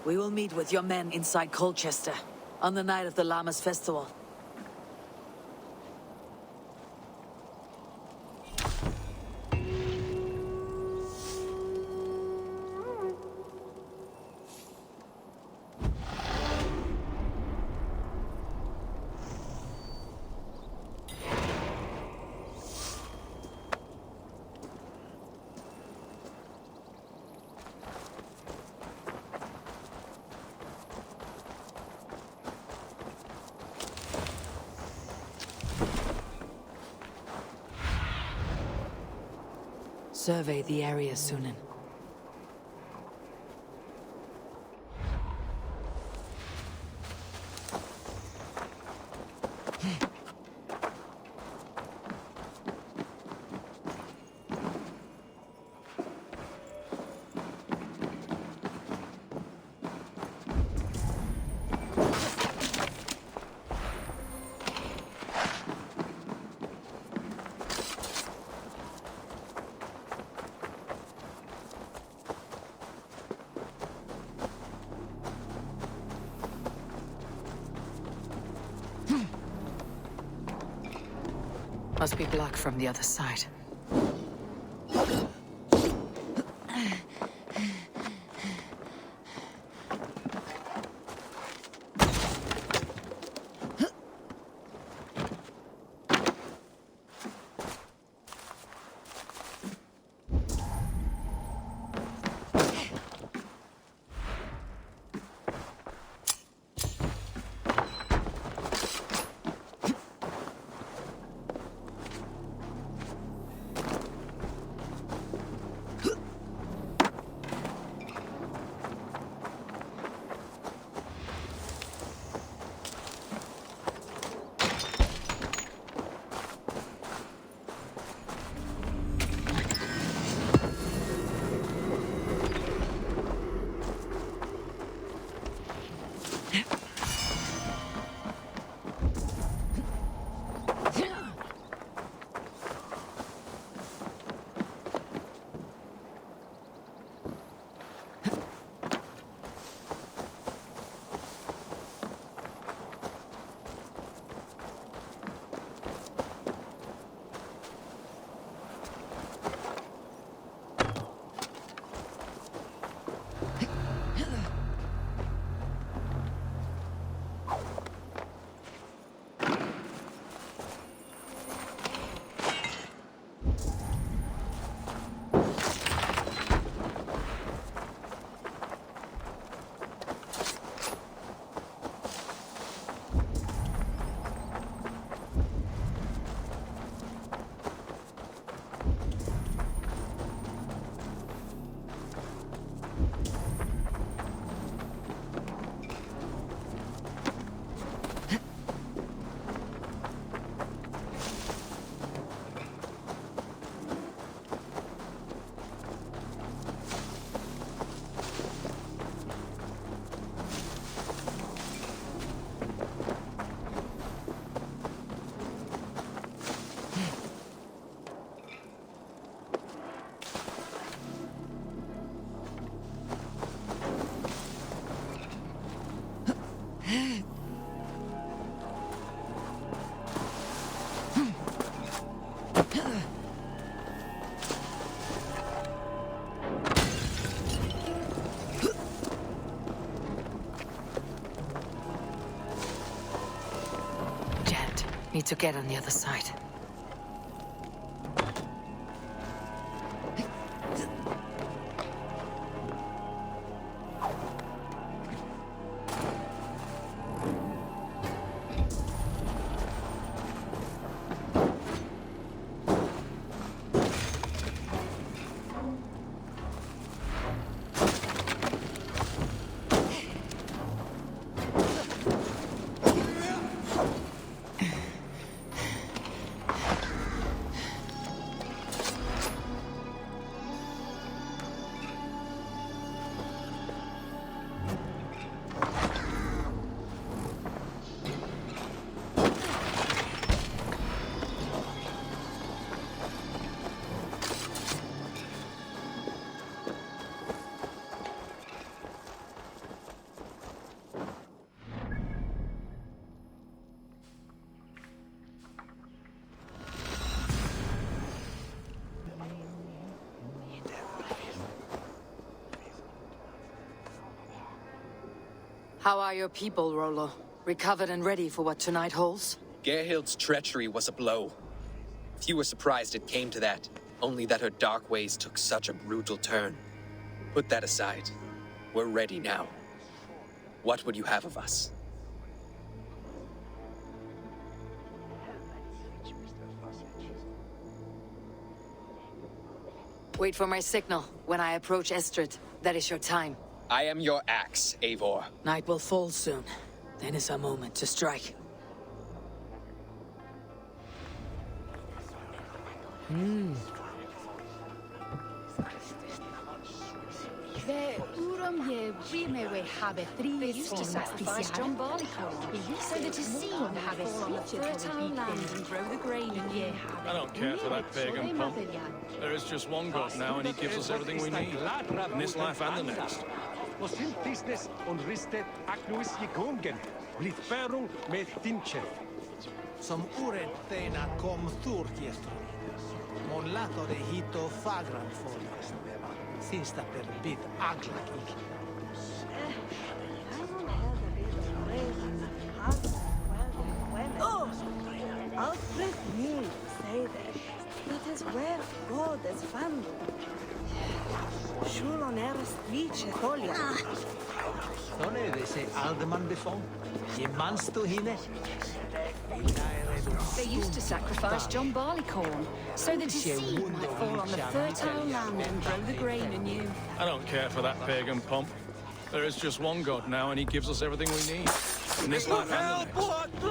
A: We will meet with your men inside Colchester, on the night of the Llamas Festival. Survey the area, Sunan. Must be blocked from the other side. Need to get on the other side. How are your people, Rollo? Recovered and ready for what tonight holds?
Q: Gerhild's treachery was a blow. Few were surprised it came to that, only that her dark ways took such a brutal turn. Put that aside. We're ready now. What would you have of us?
A: Wait for my signal. When I approach Estrid, that is your time.
Q: I am your axe, Eivor.
A: Night will fall soon. Then is our moment to strike.
H: They used to sacrifice John Barleycorn, so that his seed would have a fertile land and grow the grain in year.
C: I don't care for that pagan pump. There is just one God now, and he gives us everything we need. In this life and the next.
B: Som oret teina kom turkiestro. Mon lato de hito fagran folio. Sista per bit aglaki.
V: Oh! Alfred knew say that. That is where God is found. Shulon eres vice tolia.
B: Non è de se Aldeman before? Je mans to hine?
H: They used to sacrifice John Barleycorn so that his seed might fall on the fertile land and grow the grain anew.
C: I don't care for that pagan pomp. There is just one God now, and he gives us everything we need. In this life and the next.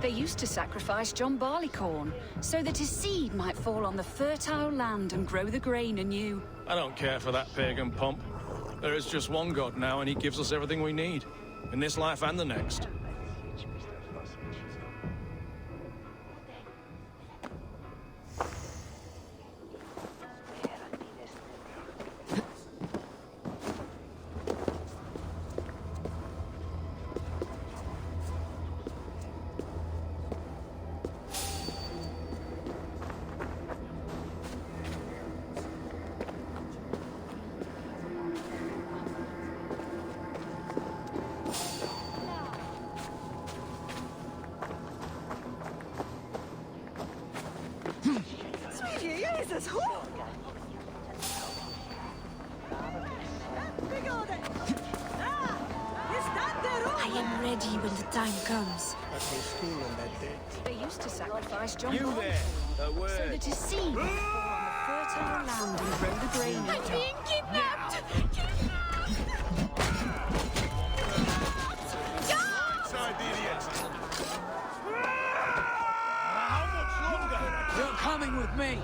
H: They used to sacrifice John Barleycorn so that his seed might fall on the fertile land and grow the grain anew.
C: I don't care for that pagan pomp. There is just one God now, and he gives us everything we need. In this life and the next.
V: Jesus, who?
G: I am ready when the time comes.
H: They used to sacrifice John
L: You there,
H: Barleycorn so that his seed might fall on the fertile land and grow the grain anew.
G: I'm being kidnapped!
L: You're coming with me.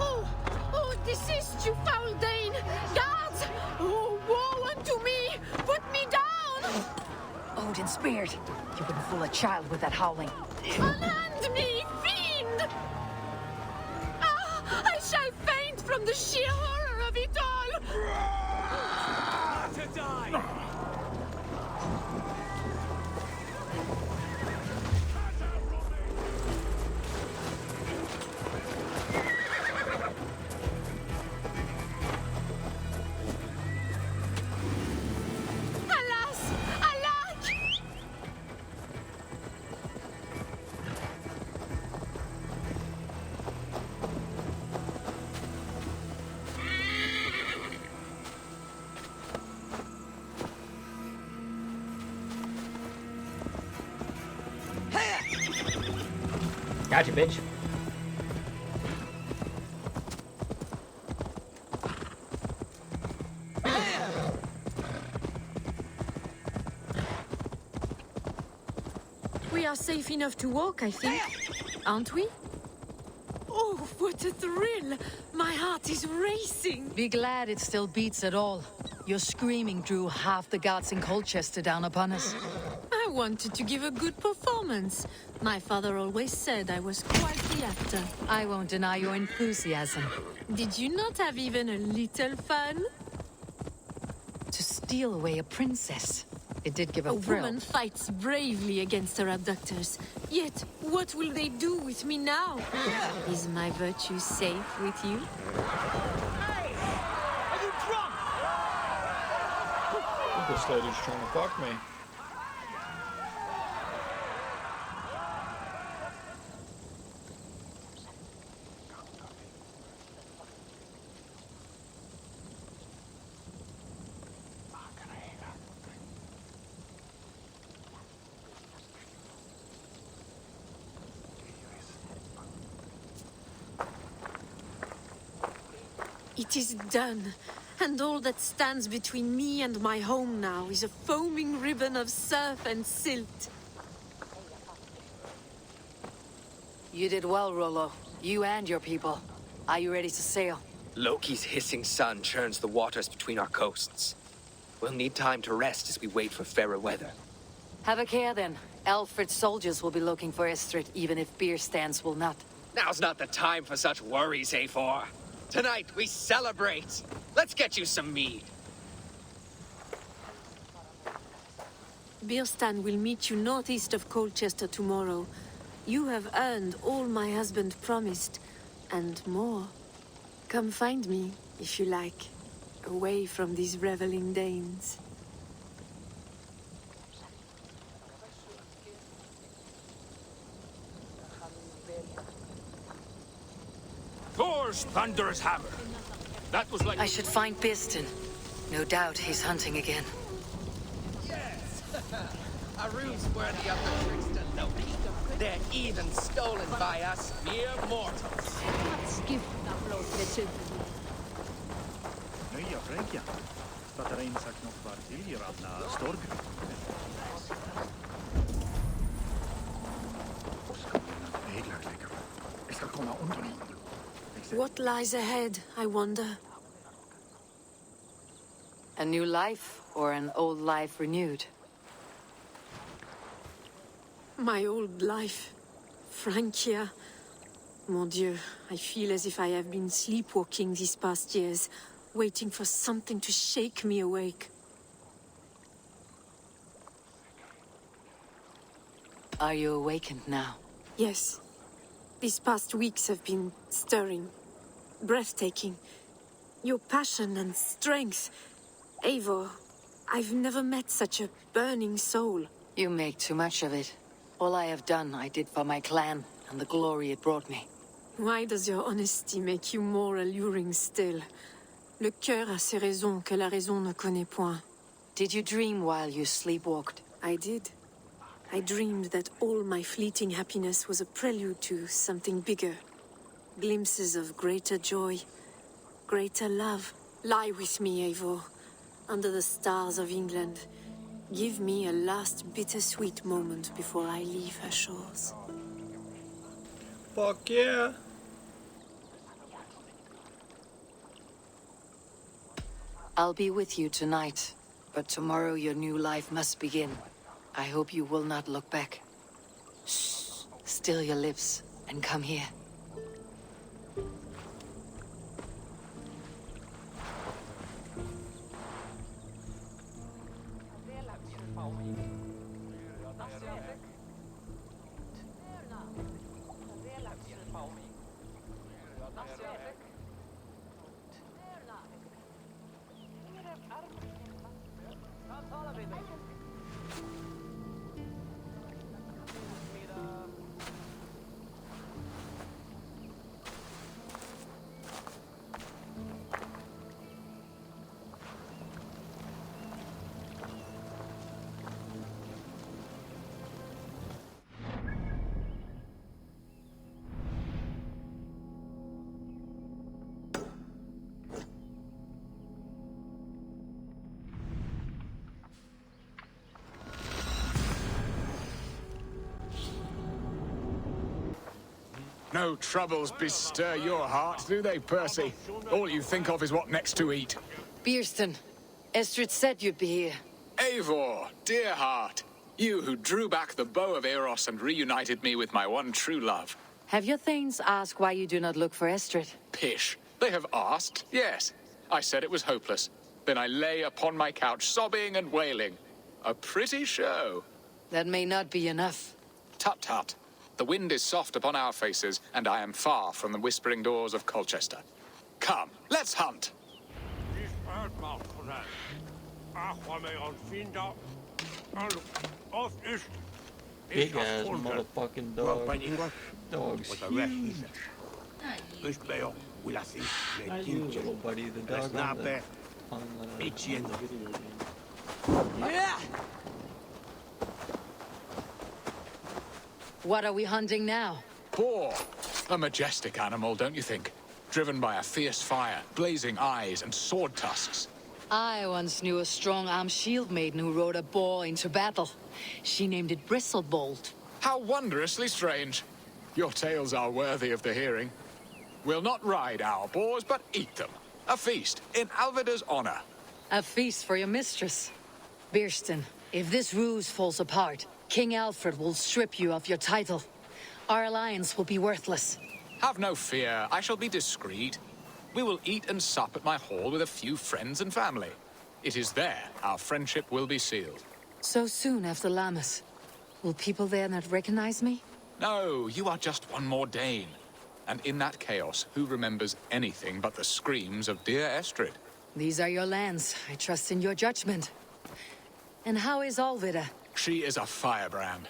G: Oh, desist, you foul Dane! Guards! Oh, woe unto me! Put me down!
A: Odin's beard. You wouldn't fool a child with that howling.
G: Unhand me, fiend! Ah, I shall faint from the sheer horror of it all!
L: To die.
G: Alas! Alack!
W: Gotcha, bitch.
G: We are safe enough to walk, I think. Aren't we? Oh, what a thrill! My heart is racing!
A: Be glad it still beats at all. Your screaming drew half the gods in Colchester down upon us.
G: I wanted to give a good performance. My father always said I was quite the actor.
A: I won't deny your enthusiasm.
G: Did you not have even a little fun?
A: To steal away a princess. It did give a
G: A
A: thrill.
G: woman fights bravely against her abductors. Yet, what will they do with me now? Is my virtue safe with you?
L: Hey! Are you drunk?
C: This lady's trying to fuck me.
G: It is done, and all that stands between me and my home now is a foaming ribbon of surf and silt.
A: You did well, Rollo. You and your people. Are you ready to sail?
Q: Loki's hissing sun churns the waters between our coasts. We'll need time to rest as we wait for fairer weather.
A: Have a care then. Alfred's soldiers will be looking for Estrid, even if beer stands will not.
Q: Now's not the time for such worries, A4. Tonight, we celebrate. Let's get you some mead.
G: Birstan will meet you northeast of Colchester tomorrow. You have earned all my husband promised, and more. Come find me, if you like, away from these reveling Danes.
S: Thor's thunderous hammer. That was like...
A: I should find Birstan. No doubt he's hunting again.
Q: Yes! A ruse worthy of the trickster Loki. They're even stolen by us mere mortals.
D: Nya Fränkja. Fattar in sagt något var till er alla storg.
G: What lies ahead, I wonder?
A: A new life, or an old life renewed?
G: My old life. Francia. Mon Dieu, I feel as if I have been sleepwalking these past years, waiting for something to shake me awake.
A: Are you awakened now?
G: Yes. These past weeks have been stirring, breathtaking. Your passion and strength. Eivor, I've never met such a burning soul.
A: You make too much of it. All I have done, I did for my clan, and the glory it brought me.
G: Why does your honesty make you more alluring still? Le cœur a ses raisons que la raison ne connaît point.
A: Did you dream while you sleepwalked?
G: I did. I dreamed that all my fleeting happiness was a prelude to something bigger. Glimpses of greater joy, greater love. Lie with me, Eivor, under the stars of England. Give me a last bittersweet moment before I leave her shores.
E: Fuck yeah!
A: I'll be with you tonight, but tomorrow your new life must begin. I hope you will not look back. Shh. Still your lips and come here.
I: No troubles bestir your heart, do they, Percy? All you think of is what next to eat.
A: Birstan, Estrid said you'd be here.
I: Eivor, dear heart, you who drew back the bow of Eros and reunited me with my one true love.
A: Have your thanes asked why you do not look for Estrid?
I: Pish. They have asked, yes. I said it was hopeless. Then I lay upon my couch, sobbing and wailing. A pretty show.
A: That may not be enough.
I: Tut-tut. The wind is soft upon our faces, and I am far from the whispering doors of Colchester. Come, let's hunt!
E: Big ass motherfucking dog. Dog's huge. You little buddy, the dog on the
A: Yeah! What are we hunting now?
I: Boar. A majestic animal, don't you think? Driven by a fierce fire, blazing eyes, and sword tusks.
A: I once knew a strong-armed shield maiden who rode a boar into battle. She named it Bristlebolt.
I: How wondrously strange. Your tales are worthy of the hearing. We'll not ride our boars, but eat them. A feast in Alvida's honor.
A: A feast for your mistress. Birstan, If this ruse falls apart, King Alfred will strip you of your title. Our alliance will be worthless.
I: Have no fear, I shall be discreet. We will eat and sup at my hall with a few friends and family. It is there our friendship will be sealed.
A: So soon after Lammas. Will people there not recognize me?
I: No, you are just one more Dane. And in that chaos, who remembers anything but the screams of dear Estrid?
A: These are your lands. I trust in your judgment. And how is Alvida?
I: She is a firebrand.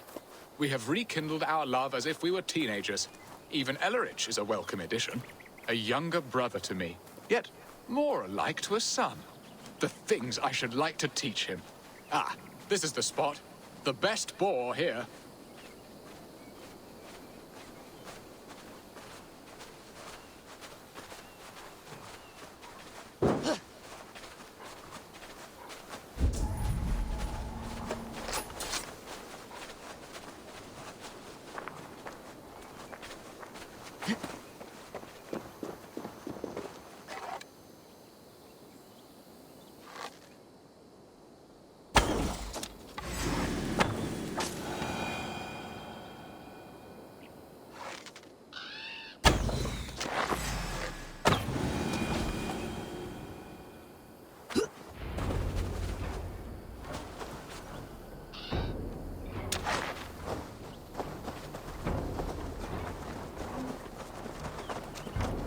I: We have rekindled our love as if we were teenagers. Even Ellerich is a welcome addition. A younger brother to me, yet more alike to a son. The things I should like to teach him. Ah, this is the spot. The best boar here.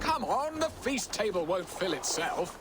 I: Come on, the feast table won't fill itself.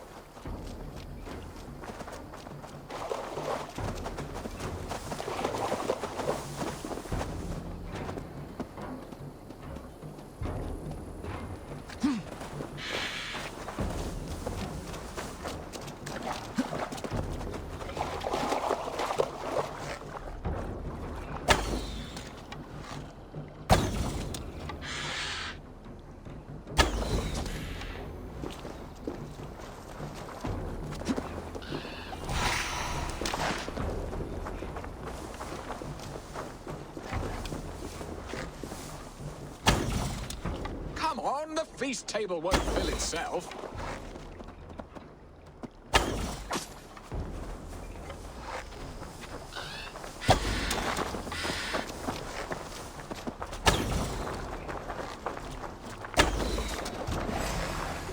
I: Come on, the feast table won't fill itself.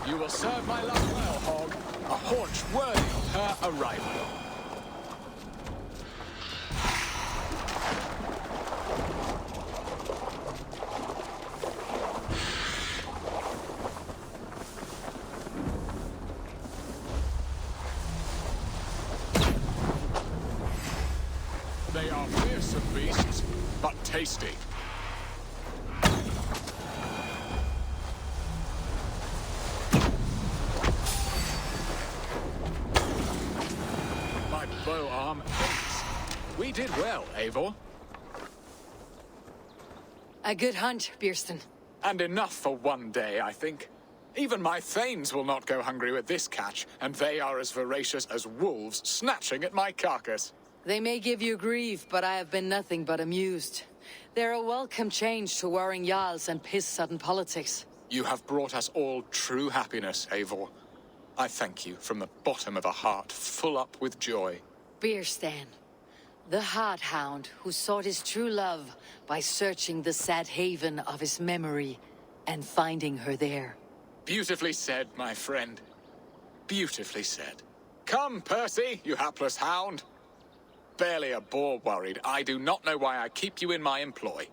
I: You will serve my love well, Hog. A haunch worthy of her arrival. They are fearsome beasts, but tasty. My bow arm aches. We did well, Eivor.
A: A good hunt, Bierston.
I: And enough for one day, I think. Even my thanes will not go hungry with this catch, and they are as voracious as wolves snatching at my carcass.
A: They may give you grief, but I have been nothing but amused. They're a welcome change to warring jarls and piss-sudden politics.
I: You have brought us all true happiness, Eivor. I thank you from the bottom of a heart full up with joy.
A: Bierstan, the Heart Hound who sought his true love by searching the sad haven of his memory and finding her there.
I: Beautifully said, my friend. Beautifully said. Come, Percy, you hapless hound. Barely a boar worried. I do not know why I keep you in my employ.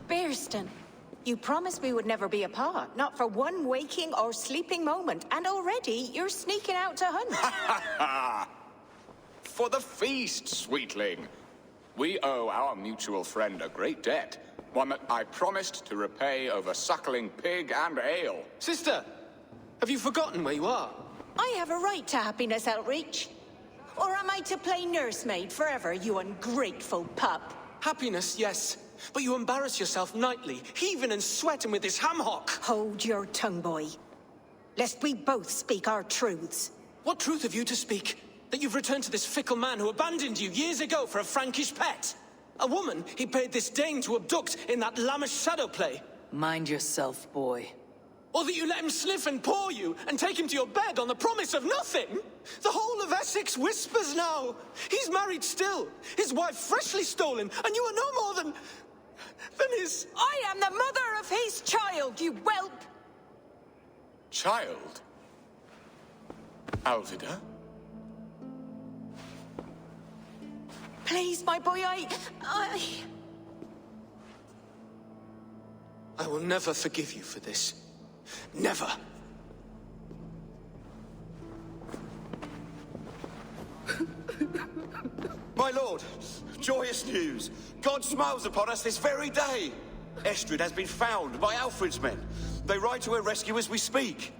F: Bierston, you promised we would never be apart, not for one waking or sleeping moment, and already you're sneaking out to hunt.
I: For the feast, sweetling. We owe our mutual friend a great debt, one that I promised to repay over suckling pig and ale.
J: Sister, have you forgotten where you are?
F: I have a right to happiness, Outreach. Or am I to play nursemaid forever, you ungrateful pup?
J: Happiness, yes. But you embarrass yourself nightly, heaving and sweating with this ham-hock.
F: Hold your tongue, boy. Lest we both speak our truths.
J: What truth have you to speak? That you've returned to this fickle man who abandoned you years ago for a Frankish pet? A woman he paid this Dane to abduct in that lammish shadow play?
A: Mind yourself, boy.
J: Or that you let him sniff and paw you and take him to your bed on the promise of nothing? The whole of Essex whispers now. He's married still, his wife freshly stolen, and you are no more than his...
F: I am the mother of his child, you whelp!
I: Child? Alvida?
F: Please, my boy, I
J: will never forgive you for this. Never.
K: My lord, joyous news. God smiles upon us this very day. Estrid has been found by Alfred's men. They ride to her rescue as we speak.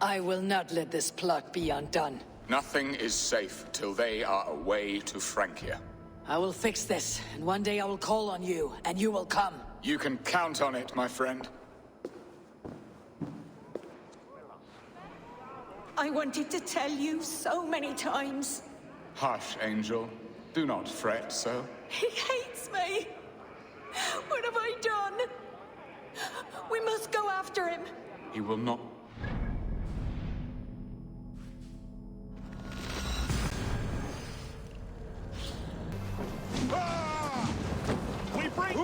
A: I will not let this plot be undone.
I: Nothing is safe till they are away to Francia.
A: I will fix this, and one day I will call on you, and you will come.
I: You can count on it, my friend.
F: I wanted to tell you so many times.
I: Hush, Angel. Do not fret so.
F: He hates me. What have I done? We must go after him.
I: He will not...
P: We bring...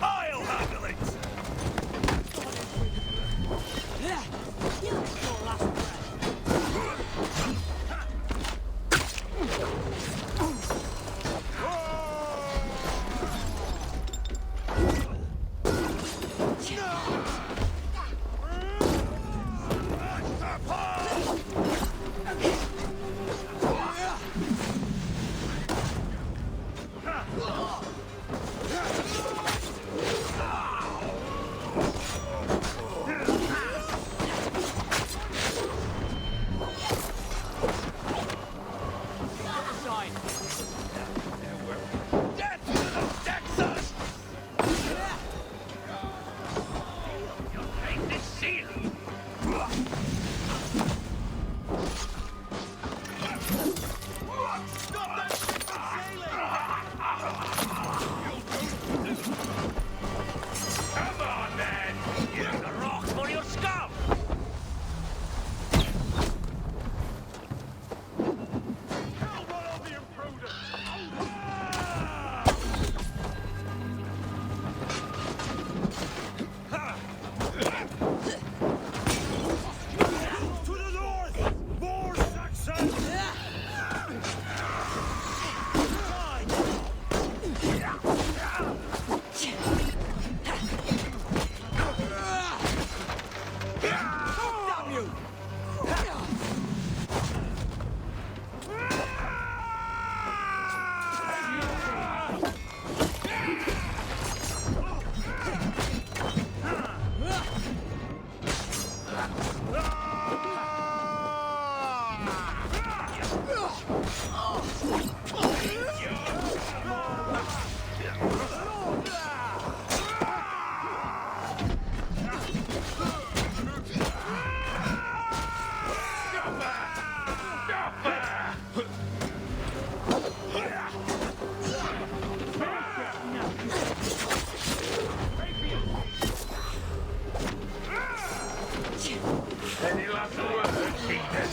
P: I'll handle it! Any last words, Keaton?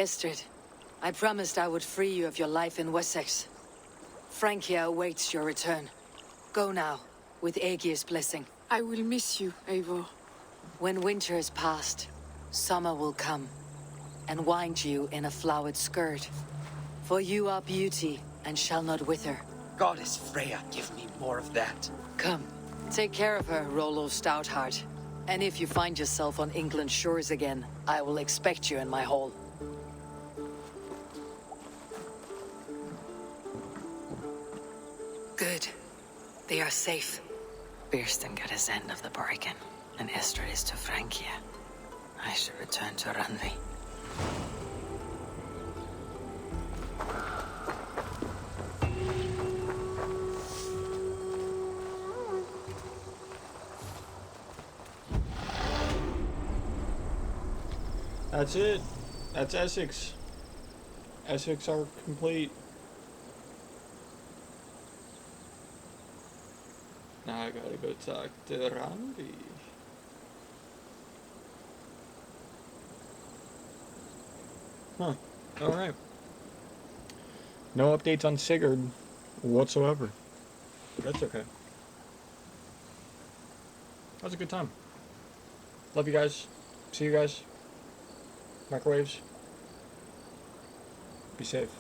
A: Estrid, I promised I would free you of your life in Essexe. Francia awaits your return. Go now, with Aegir's blessing.
G: I will miss you, Eivor.
A: When winter is past, summer will come, and wind you in a flowered skirt. For you are beauty, and shall not wither.
Q: Goddess Freya, give me more of that.
A: Come, take care of her, Rollo Stoutheart. And if you find yourself on England's shores again, I will expect you in my hall. Good. They are safe. Birsten got his end of the bargain, and Estrid is to Francia. I should return to Randvi.
E: That's it. That's Essex. Essex are complete. Now I gotta go talk to Randvi. Huh. Alright. No updates on Sigurd whatsoever. That's okay. That was a good time. Love you guys. See you guys. Microwaves. Be safe.